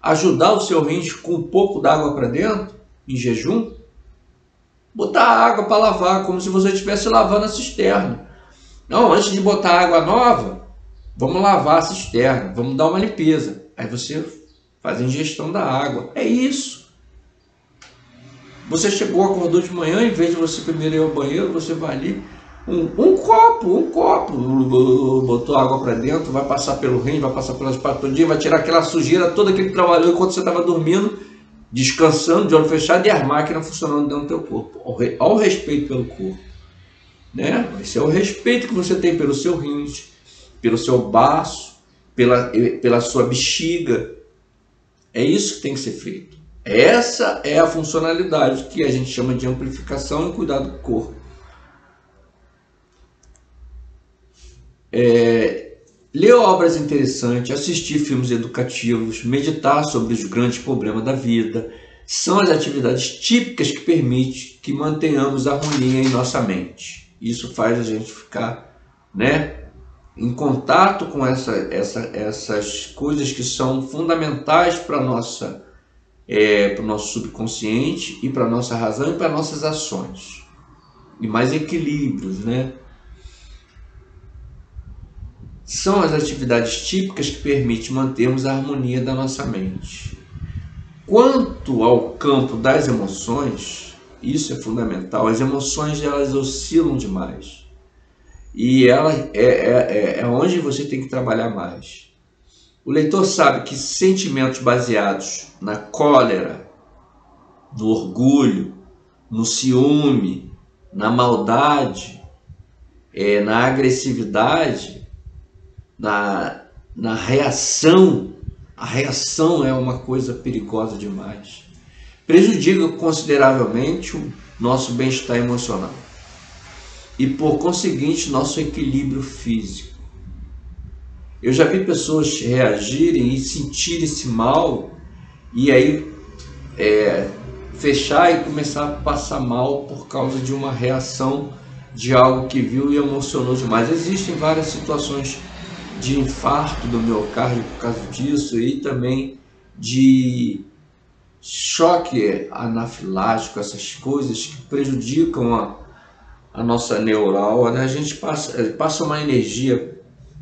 ajudar o seu rins com um pouco d'água para dentro, em jejum? Botar água para lavar, como se você estivesse lavando a cisterna. Não, antes de botar água nova, vamos lavar a cisterna, vamos dar uma limpeza. Aí você faz a ingestão da água. É isso. Você chegou, acordou de manhã, em vez de você primeiro ir ao banheiro, você vai ali, um copo, botou água para dentro, vai passar pelo rim, vai passar pelas patas todinha, vai tirar aquela sujeira toda que ele trabalhou enquanto você estava dormindo, descansando, de olho fechado, e as máquinas funcionando dentro do teu corpo. Ao respeito pelo corpo, né? Esse é o respeito que você tem pelo seu rins, pelo seu baço, pela sua bexiga. É isso que tem que ser feito. Essa é a funcionalidade que a gente chama de amplificação e cuidado do corpo. Ler obras interessantes, assistir filmes educativos, meditar sobre os grandes problemas da vida, são as atividades típicas que permitem que mantenhamos a harmonia em nossa mente. Isso faz a gente ficar, né, em contato com essas coisas que são fundamentais para o nosso subconsciente e para a nossa razão e para nossas ações. E mais equilíbrios, né? São as atividades típicas que permitem mantermos a harmonia da nossa mente. Quanto ao campo das emoções, isso é fundamental. As emoções, elas oscilam demais. E ela é onde você tem que trabalhar mais. O leitor sabe que sentimentos baseados na cólera, no orgulho, no ciúme, na maldade, na agressividade, na reação, a reação é uma coisa perigosa demais. Prejudica consideravelmente o nosso bem-estar emocional e, por conseguinte, nosso equilíbrio físico. Eu já vi pessoas reagirem e sentirem-se mal e aí fechar e começar a passar mal por causa de uma reação de algo que viu e emocionou demais. Existem várias situações de infarto do miocárdio por causa disso e também de choque anafilático, essas coisas que prejudicam a nossa neural, né? A gente passa uma energia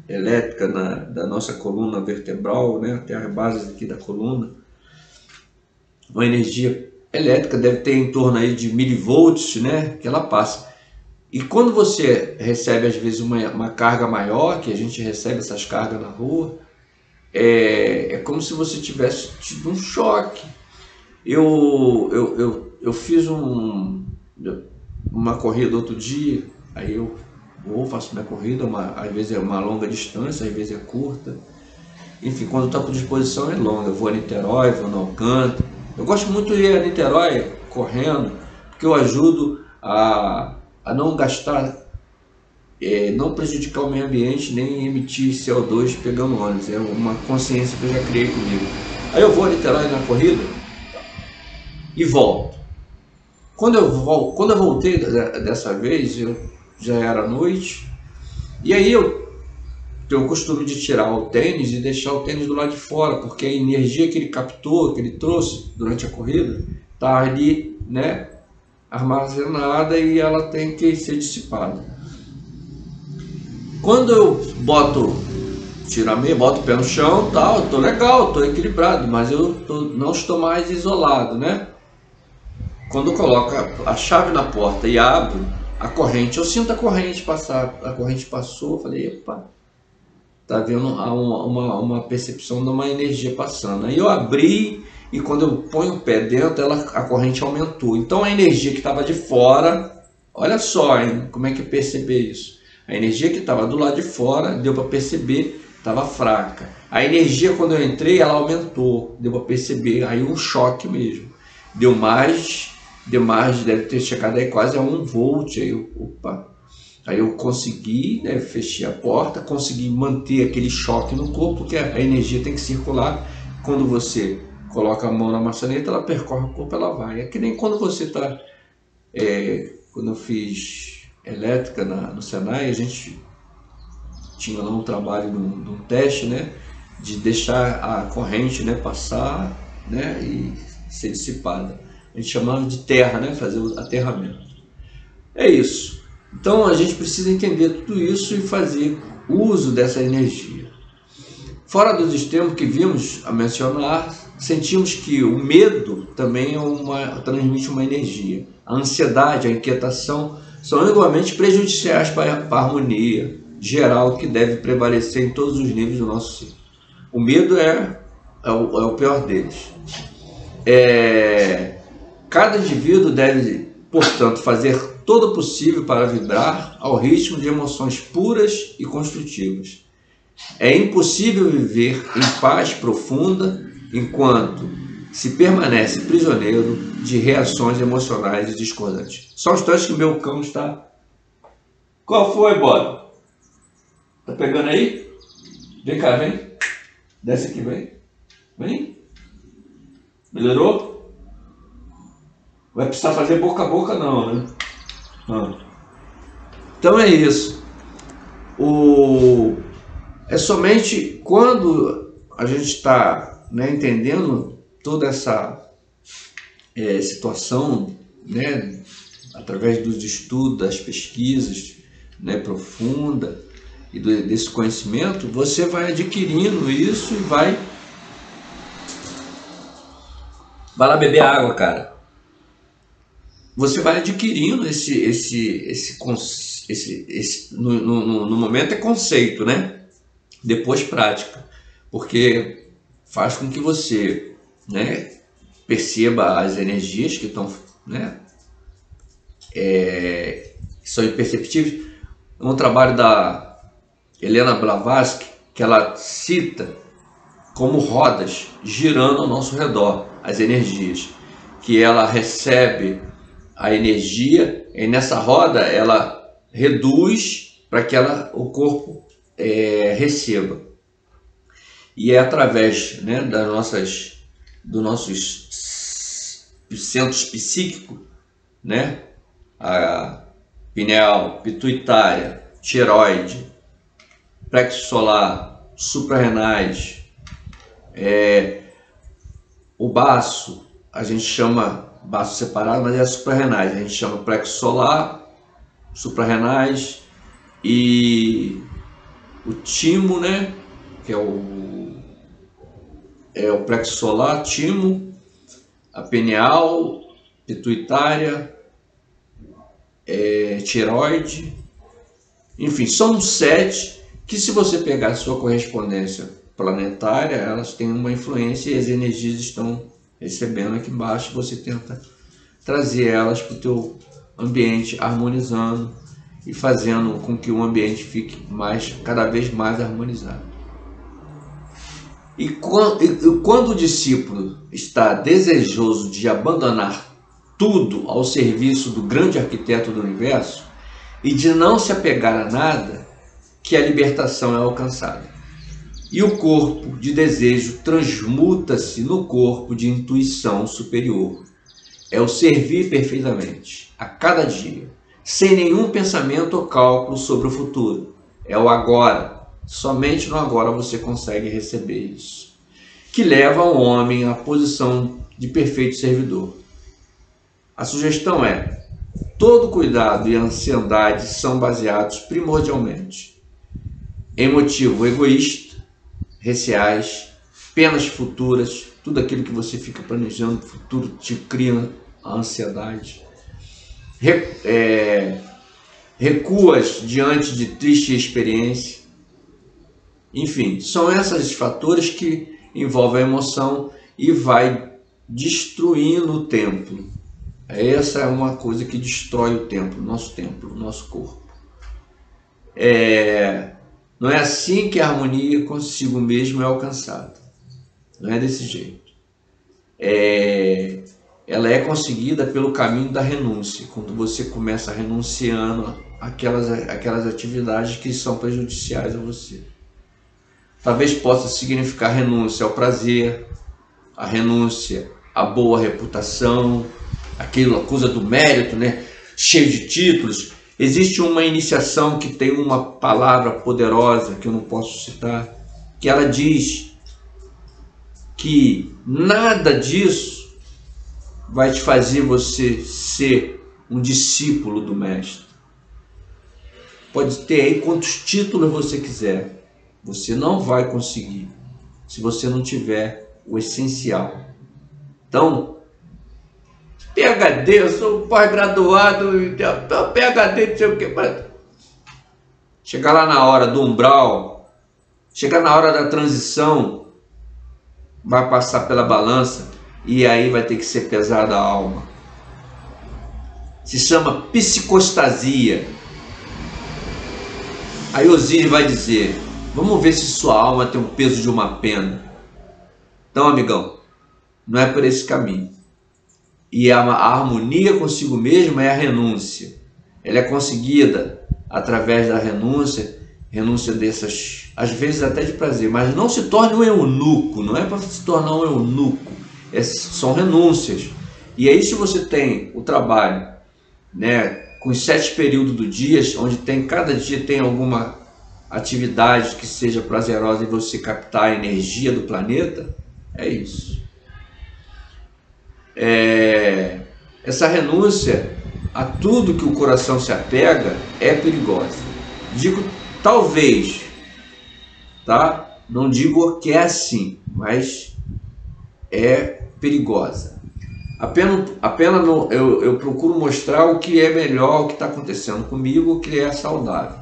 elétrica da nossa coluna vertebral, né? Até as bases aqui da coluna, uma energia elétrica, deve ter em torno aí de milivolts, né? Que ela passa. E quando você recebe às vezes uma carga maior, que a gente recebe essas cargas na rua, é como se você tivesse tido um choque. Eu fiz uma corrida outro dia, aí eu faço minha corrida, às vezes é uma longa distância, às vezes é curta. Enfim, quando estou com disposição é longa. Eu vou a Niterói, vou no Alcântara. Eu gosto muito de ir a Niterói correndo, porque eu ajudo a não gastar, não prejudicar o meio ambiente, nem emitir CO2 pegando ônibus. É uma consciência que eu já criei comigo. Aí eu vou a Niterói na corrida e volto. Quando eu voltei dessa vez, já era noite, e aí eu tenho o costume de tirar o tênis e deixar o tênis do lado de fora, porque a energia que ele captou, que ele trouxe durante a corrida, está ali, né, armazenada e ela tem que ser dissipada. Quando eu tiro a meia, boto o pé no chão, tal, eu tô legal, tô equilibrado, mas não estou mais isolado, né? Quando eu coloco a chave na porta e abro a corrente, eu sinto a corrente passar. A corrente passou, eu falei, epa, tá vendo uma percepção de uma energia passando. Aí eu abri e quando eu ponho o pé dentro, a corrente aumentou. Então a energia que estava de fora, olha só, hein, como é que perceber isso? A energia que estava do lado de fora, deu para perceber, estava fraca. A energia, quando eu entrei, ela aumentou, deu para perceber, aí um choque mesmo. Deu mais, deve ter chegado aí quase a 1 volt. Aí, opa. Aí eu consegui, né, fechei a porta, consegui manter aquele choque no corpo, porque a energia tem que circular. Quando você coloca a mão na maçaneta, ela percorre o corpo, ela vai. É que nem quando você está... quando eu fiz elétrica no Senai, a gente tinha lá um trabalho de um teste, né, de deixar a corrente, né, passar, né, e ser dissipada. A gente chamava de terra, né, fazer o aterramento. É isso. Então a gente precisa entender tudo isso e fazer uso dessa energia. Fora dos extremos que vimos a mencionar, sentimos que o medo também transmite uma energia. A ansiedade, a inquietação são igualmente prejudiciais para a harmonia geral que deve prevalecer em todos os níveis do nosso ser. O medo é o pior deles. Cada indivíduo deve, portanto, fazer todo o possível para vibrar ao ritmo de emoções puras e construtivas. É impossível viver em paz profunda enquanto se permanece prisioneiro de reações emocionais discordantes. Só um instante que meu cão está... Qual foi, Bola? Tá pegando aí? Vem cá, vem. Desce aqui, vem. Vem. Melhorou? Vai precisar fazer boca a boca não, né? Então é isso. É somente quando a gente está, né, entendendo toda essa situação, né, através dos estudos, das pesquisas, né, profunda e desse conhecimento, você vai adquirindo isso e vai lá beber água, cara. Você vai adquirindo no momento é conceito, né? Depois prática, porque faz com que você, né, perceba as energias que estão, né, são imperceptíveis. Um trabalho da Helena Blavatsky, que ela cita como rodas girando ao nosso redor, as energias, que ela recebe a energia e nessa roda ela reduz para que o corpo receba. E é através, né, dos nossos centros psíquicos, né, a pineal, pituitária, tireoide, plexo solar, suprarrenais, o baço, a gente chama baço separado, mas é suprarrenais, a gente chama plexo solar, suprarrenais e o timo, né, que é o plexo solar, timo, a pineal, pituitária, tireoide, enfim, são 7 que, se você pegar a sua correspondência planetária, elas têm uma influência e as energias estão recebendo aqui embaixo. Você tenta trazer elas para o teu ambiente, harmonizando e fazendo com que o ambiente fique cada vez mais harmonizado. E quando o discípulo está desejoso de abandonar tudo ao serviço do grande arquiteto do universo e de não se apegar a nada, que a libertação é alcançada. E o corpo de desejo transmuta-se no corpo de intuição superior. É o servir perfeitamente, a cada dia, sem nenhum pensamento ou cálculo sobre o futuro. É o agora. Somente no agora você consegue receber isso, que leva o homem à posição de perfeito servidor. A sugestão é: todo cuidado e ansiedade são baseados primordialmente em motivo egoísta, receais, penas futuras, tudo aquilo que você fica planejando no futuro te cria a ansiedade. Recuas diante de triste experiência. Enfim, são esses fatores que envolvem a emoção e vai destruindo o templo. Essa é uma coisa que destrói o templo, o nosso corpo. Não é assim que a harmonia consigo mesmo é alcançada. Não é desse jeito. ela é conseguida pelo caminho da renúncia, quando você começa renunciando aquelas atividades que são prejudiciais a você. Talvez possa significar renúncia ao prazer, a renúncia à boa reputação, aquilo acusa do mérito, né? Cheio de títulos. Existe uma iniciação que tem uma palavra poderosa, que eu não posso citar, que ela diz que nada disso vai te fazer você ser um discípulo do mestre. Pode ter aí quantos títulos você quiser, você não vai conseguir se você não tiver o essencial. Então, PhD, eu sou pós-graduado, PhD, não sei o que, mas chegar lá na hora do umbral, chegar na hora da transição, vai passar pela balança e aí vai ter que ser pesada a alma. Se chama psicostasia. Aí Osíris vai dizer, vamos ver se sua alma tem o peso de uma pena. Então, amigão, não é por esse caminho. E a harmonia consigo mesmo é a renúncia. Ela é conseguida através da renúncia dessas, às vezes até de prazer, mas não se torne um eunuco, não é para se tornar um eunuco, são renúncias. E aí se você tem o trabalho, né, com os 7 períodos do dia, onde cada dia tem alguma atividade que seja prazerosa e você captar a energia do planeta, é isso. Essa renúncia a tudo que o coração se apega é perigosa. Digo talvez, tá? Não digo que é assim, mas é perigosa. Apenas eu procuro mostrar o que é melhor, o que está acontecendo comigo, o que é saudável.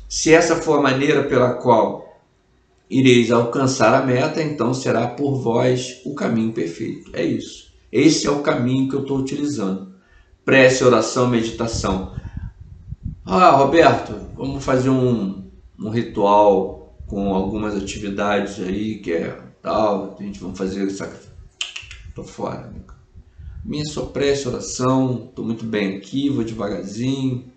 Se essa for a maneira pela qual ireis alcançar a meta, então será por vós o caminho perfeito. É isso. Esse é o caminho que eu estou utilizando. Prece, oração, meditação. Roberto, vamos fazer um ritual com algumas atividades aí, que é tal, a gente vamos fazer sacrifício. Estou fora, amigo. Minha só prece, oração, estou muito bem aqui, vou devagarzinho,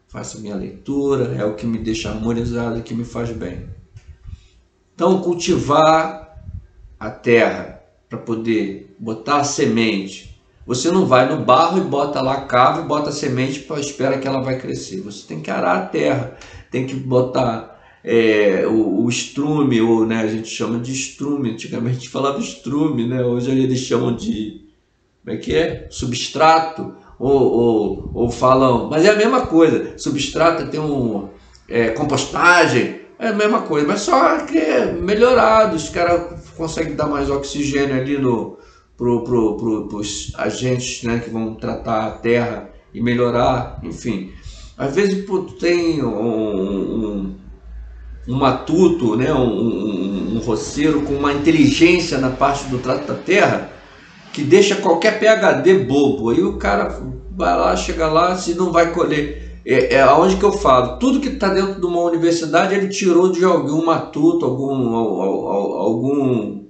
faço minha leitura, é o que me deixa harmonizado, que me faz bem. Então, cultivar a terra para poder botar a semente. Você não vai no barro e bota lá, cava e bota a semente para esperar que ela vai crescer. Você tem que arar a terra, tem que botar o estrume, ou né, a gente chama de estrume, antigamente a gente falava estrume, né? Hoje eles chamam de, como é que é? Substrato, ou falam, mas é a mesma coisa, substrato tem compostagem, é a mesma coisa, mas só que é melhorado, os caras conseguem dar mais oxigênio ali pros agentes, né, que vão tratar a terra e melhorar, enfim. Às vezes tem um matuto, né, um roceiro com uma inteligência na parte do trato da terra que deixa qualquer PhD bobo. Aí o cara vai lá, chega lá, se não vai colher. É aonde que eu falo, tudo que está dentro de uma universidade ele tirou de algum matuto, algum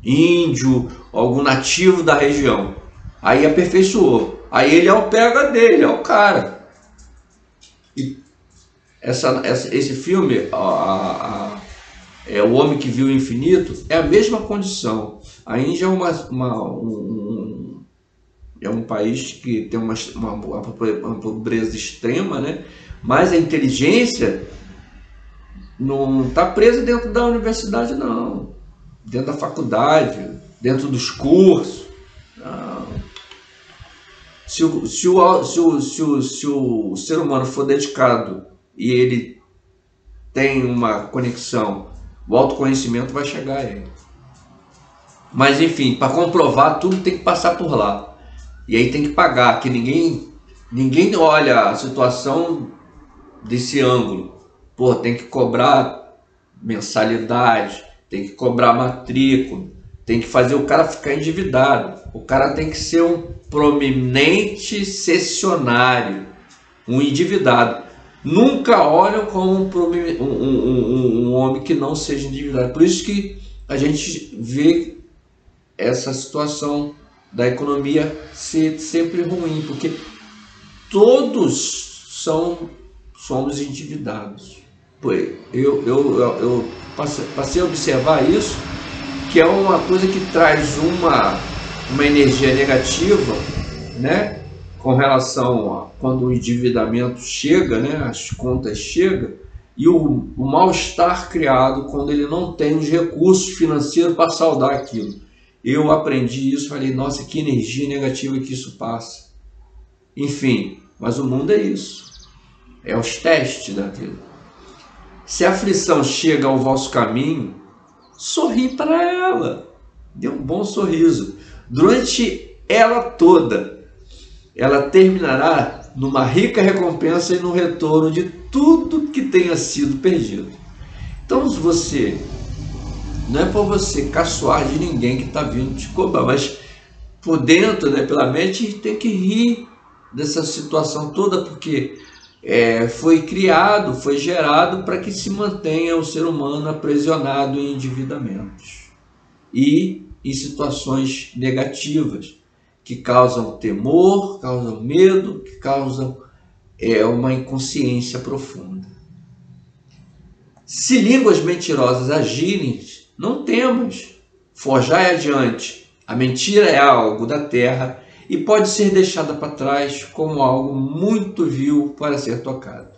índio, algum nativo da região. Aí aperfeiçoou. Aí ele é o PhD, ele é o cara. E esse filme, O Homem que Viu o Infinito, é a mesma condição. A Índia é um país que tem uma pobreza extrema, né? Mas a inteligência não está presa dentro da universidade, não. Dentro da faculdade, dentro dos cursos. Não. Se o ser humano for dedicado e ele tem uma conexão, o autoconhecimento vai chegar a ele. Mas enfim, para comprovar tudo tem que passar por lá. E aí tem que pagar, que ninguém olha a situação desse ângulo. Pô, tem que cobrar mensalidade, tem que cobrar matrícula, tem que fazer o cara ficar endividado. O cara tem que ser um prominente cessionário, um endividado. Nunca olham como um homem que não seja endividado. Por isso que a gente vê essa situação da economia ser sempre ruim, porque todos somos endividados. Eu passei a observar isso, que é uma coisa que traz uma energia negativa, né, com relação a quando o endividamento chega, né, as contas chegam, e o mal-estar criado quando ele não tem os recursos financeiros para saldar aquilo. Eu aprendi isso, falei, nossa, que energia negativa que isso passa. Enfim, mas o mundo é isso, é os testes da vida. Se a aflição chega ao vosso caminho, sorri para ela, dê um bom sorriso. Durante ela toda, ela terminará numa rica recompensa e no retorno de tudo que tenha sido perdido. Então, você não é para você caçoar de ninguém que está vindo te cobrar, mas por dentro, né, pela mente, a gente tem que rir dessa situação toda, porque foi criado, foi gerado para que se mantenha o ser humano aprisionado em endividamentos e em situações negativas que causam temor, causam medo, que causam uma inconsciência profunda. Se línguas mentirosas agirem, não temos, forjai adiante. A mentira é algo da terra e pode ser deixada para trás como algo muito vil para ser tocado.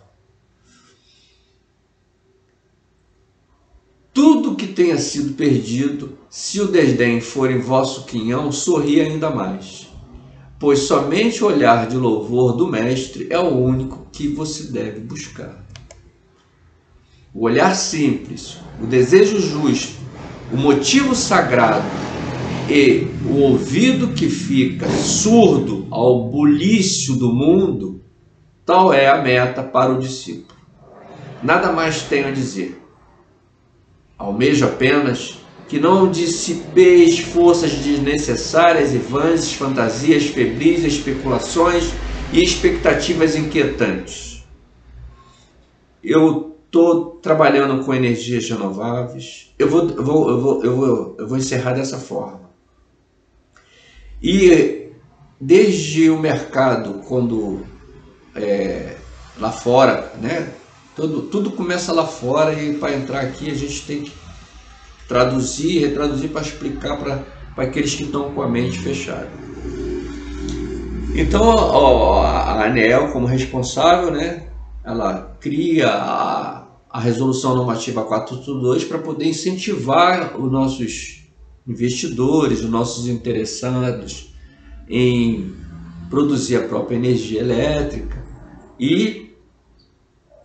Tudo que tenha sido perdido, se o desdém for em vosso quinhão, sorri ainda mais, pois somente o olhar de louvor do Mestre é o único que você deve buscar. O olhar simples, o desejo justo, o motivo sagrado e o ouvido que fica surdo ao bulício do mundo, tal é a meta para o discípulo. Nada mais tenho a dizer. Almejo apenas que não dissipeis forças desnecessárias e vãs, fantasias febris, especulações e expectativas inquietantes. Eu estou trabalhando com energias renováveis. Eu vou encerrar dessa forma. E desde o mercado, quando lá fora, né? Tudo começa lá fora e para entrar aqui a gente tem que traduzir, retraduzir para explicar para aqueles que estão com a mente fechada. Então a ANEEL, como responsável, né, ela cria a Resolução Normativa 482 para poder incentivar os nossos investidores, os nossos interessados em produzir a própria energia elétrica e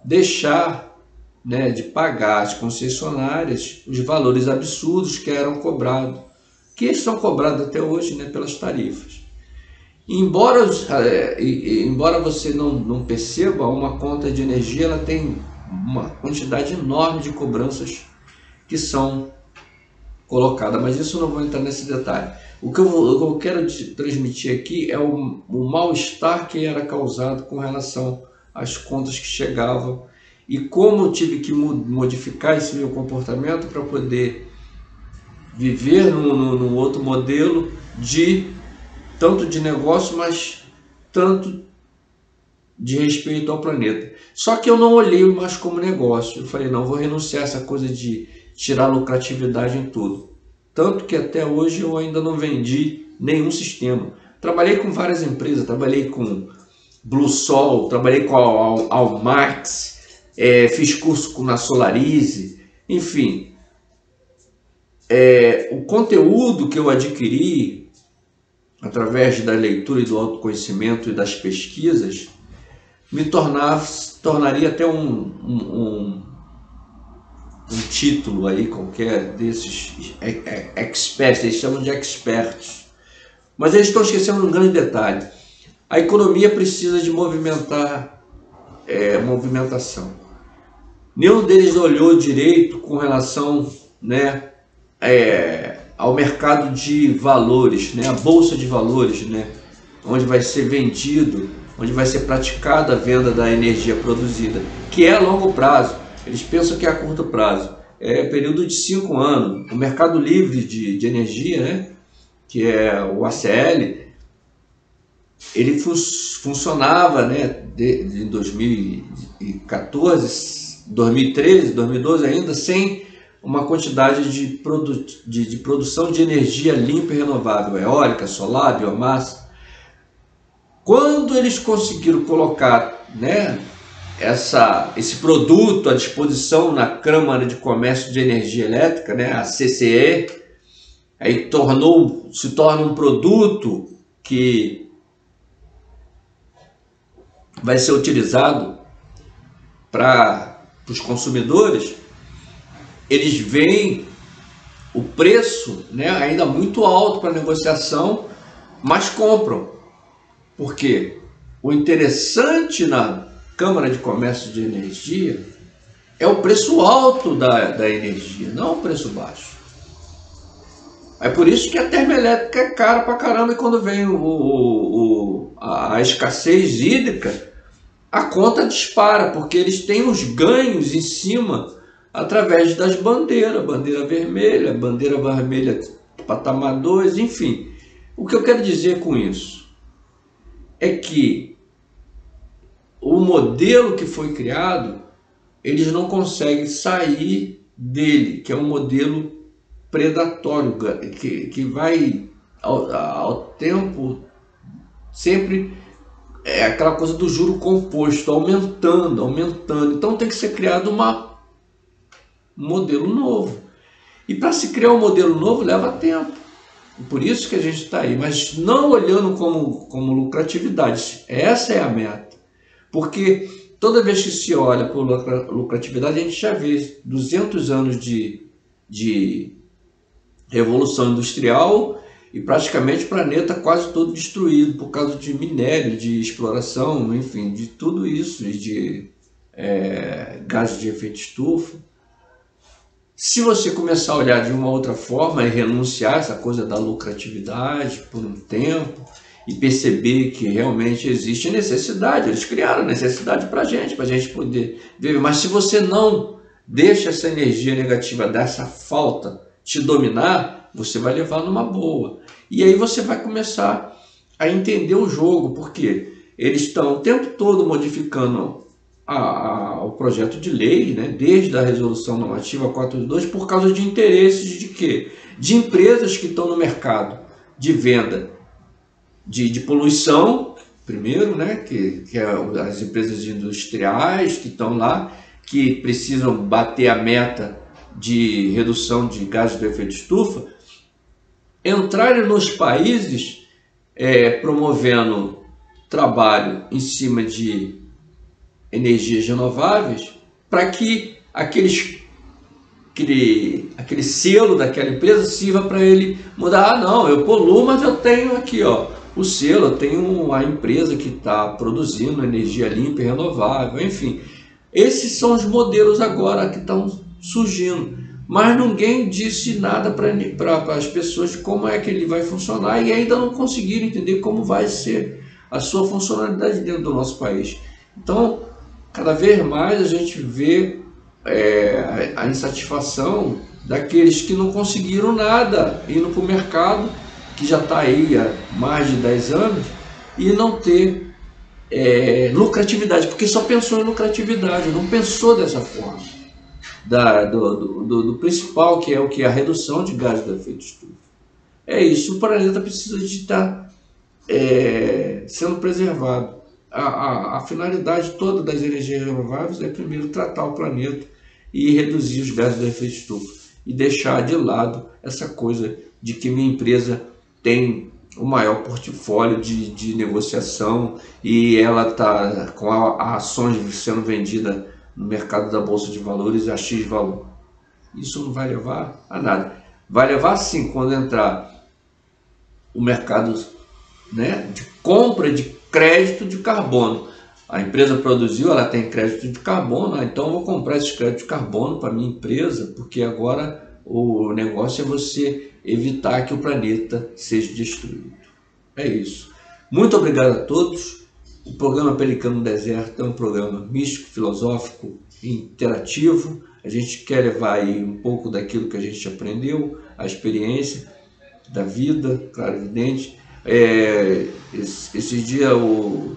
deixar, né, de pagar às concessionárias os valores absurdos que eram cobrados, que são cobrados até hoje, né, pelas tarifas. Embora você não perceba, uma conta de energia ela tem uma quantidade enorme de cobranças que são colocadas, mas isso eu não vou entrar nesse detalhe. O que eu quero transmitir aqui é o mal-estar que era causado com relação às contas que chegavam e como eu tive que modificar esse meu comportamento para poder viver num outro modelo tanto de negócio, mas tanto de respeito ao planeta. Só que eu não olhei mais como negócio. Eu falei, não, vou renunciar a essa coisa de tirar lucratividade em tudo. Tanto que até hoje eu ainda não vendi nenhum sistema. Trabalhei com várias empresas, trabalhei com Bluesol, trabalhei com a Almax, fiz curso na Solarize, enfim. O conteúdo que eu adquiri através da leitura e do autoconhecimento e das pesquisas me tornaria até um título aí qualquer desses experts, eles chamam de experts. Mas eles estão esquecendo um grande detalhe. A economia precisa de movimentação. Nenhum deles olhou direito com relação, né, ao mercado de valores, né, a bolsa de valores, né, onde vai ser vendido, onde vai ser praticada a venda da energia produzida, que é a longo prazo. Eles pensam que é a curto prazo. É período de 5 anos. O mercado livre de energia, né, que é o ACL, ele funcionava, né, de 2014, 2013, 2012 ainda, sem uma quantidade de produção de energia limpa e renovável, eólica, solar, biomassa. Quando eles conseguiram colocar, né, esse produto à disposição na Câmara de Comércio de Energia Elétrica, né, a CCE, aí se torna um produto que vai ser utilizado para os consumidores. Eles veem o preço, né, ainda muito alto para negociação, mas compram. Por quê? O interessante na Câmara de Comércio de Energia é o preço alto da energia, não o preço baixo. É por isso que a termoelétrica é cara pra caramba, e quando vem a escassez hídrica, a conta dispara, porque eles têm os ganhos em cima através das bandeiras, bandeira vermelha patamar 2, enfim. O que eu quero dizer com isso é que o modelo que foi criado, eles não conseguem sair dele, que é um modelo predatório, que vai ao tempo sempre, é aquela coisa do juro composto, aumentando. Então tem que ser criado um modelo novo. E para se criar um modelo novo leva tempo. Por isso que a gente está aí, mas não olhando como lucratividade. Essa é a meta. Porque toda vez que se olha por lucratividade, a gente já vê 200 anos de revolução industrial e praticamente o planeta quase todo destruído por causa de minério, de exploração, enfim, de tudo isso, de gases de efeito estufa. Se você começar a olhar de uma outra forma e renunciar a essa coisa da lucratividade por um tempo e perceber que realmente existe necessidade, eles criaram necessidade para a gente poder viver, mas se você não deixa essa energia negativa, dessa falta te dominar, você vai levar numa boa. E aí você vai começar a entender o jogo, porque eles estão o tempo todo modificando o projeto de lei, né, desde a resolução normativa 422, por causa de interesses de quê? De empresas que estão no mercado de venda de poluição, primeiro, né, que é as empresas industriais que estão lá, que precisam bater a meta de redução de gases do efeito estufa, entrarem nos países promovendo trabalho em cima de energias renováveis, para que aquele selo daquela empresa sirva para ele mudar. Ah, não, eu poluo, mas eu tenho aqui, ó, o selo, eu tenho a empresa que está produzindo energia limpa e renovável, enfim. Esses são os modelos agora que estão surgindo, mas ninguém disse nada para as pessoas de como é que ele vai funcionar, e ainda não conseguiram entender como vai ser a sua funcionalidade dentro do nosso país. Então, cada vez mais a gente vê a insatisfação daqueles que não conseguiram nada, indo para o mercado, que já está aí há mais de 10 anos, e não ter lucratividade, porque só pensou em lucratividade, não pensou dessa forma, do principal, que é o que? A redução de gases do efeito estufa. É isso, o planeta precisa de estar sendo preservado. A finalidade toda das energias renováveis é primeiro tratar o planeta e reduzir os gases do efeito estufa, e deixar de lado essa coisa de que minha empresa tem o maior portfólio de negociação e ela está com ações sendo vendida no mercado da Bolsa de Valores a X valor. Isso não vai levar a nada. Vai levar sim quando entrar o mercado, né, de compra de crédito de carbono. A empresa produziu, ela tem crédito de carbono, então eu vou comprar esses créditos de carbono para minha empresa, porque agora o negócio é você evitar que o planeta seja destruído. É isso. Muito obrigado a todos. O programa Pelicano no Deserto é um programa místico, filosófico, interativo. A gente quer levar aí um pouco daquilo que a gente aprendeu, a experiência, da vida, claro, evidente. Esse dia eu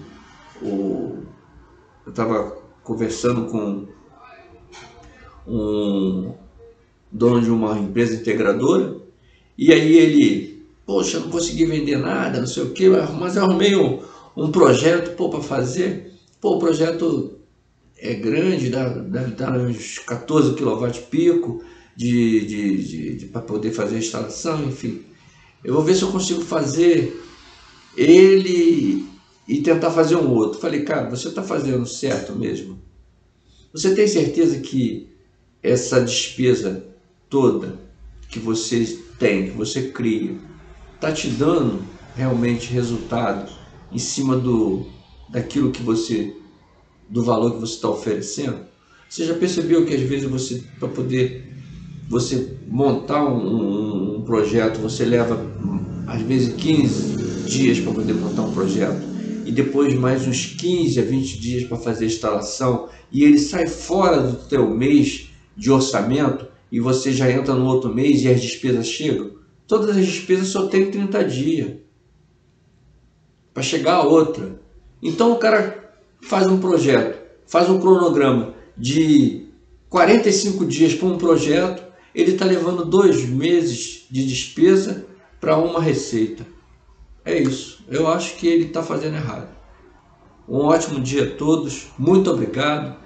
estava conversando com um dono de uma empresa integradora, e aí ele, poxa, não consegui vender nada, não sei o que, mas eu arrumei um projeto para fazer. O projeto é grande, deve dar uns 14 kW pico para poder fazer a instalação, enfim. Eu vou ver se eu consigo fazer ele e tentar fazer um outro. Falei, cara, você está fazendo certo mesmo? Você tem certeza que essa despesa toda que você tem, que você cria, está te dando realmente resultados em cima daquilo que você, do valor que você está oferecendo? Você já percebeu que às vezes você, para poder você montar um projeto, você leva às vezes 15 dias para poder montar um projeto, e depois mais uns 15 a 20 dias para fazer a instalação, e ele sai fora do teu mês de orçamento, e você já entra no outro mês e as despesas chegam? Todas as despesas só tem 30 dias para chegar a outra. Então o cara faz um projeto, faz um cronograma de 45 dias para um projeto, ele está levando 2 meses de despesa para uma receita. É isso. Eu acho que ele está fazendo errado. Um ótimo dia a todos. Muito obrigado.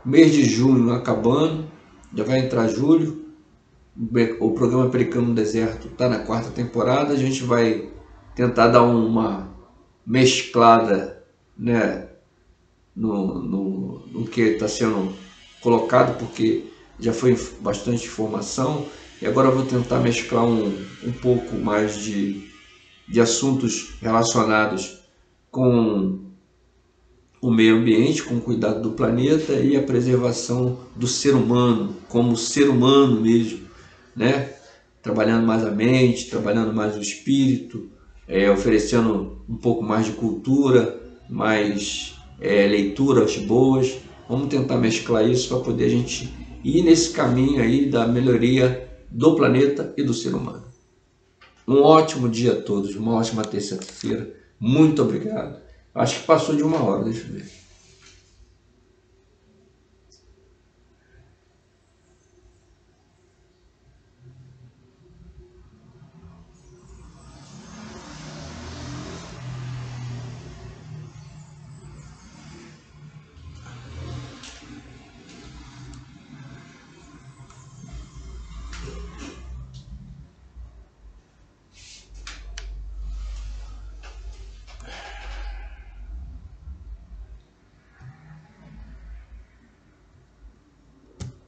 Mês de junho acabando. Já vai entrar julho. O programa Pelicano no Deserto está na 4ª temporada. A gente vai tentar dar uma mesclada, né, no que está sendo colocado, porque já foi bastante informação, e agora eu vou tentar mesclar um pouco mais de assuntos relacionados com o meio ambiente, com o cuidado do planeta e a preservação do ser humano, como ser humano mesmo, né? Trabalhando mais a mente, trabalhando mais o espírito, oferecendo um pouco mais de cultura, mais leituras boas. Vamos tentar mesclar isso para poder a gente ir nesse caminho aí da melhoria do planeta e do ser humano. Um ótimo dia a todos, uma ótima terça-feira. Muito obrigado. Acho que passou de 1 hora, deixa eu ver.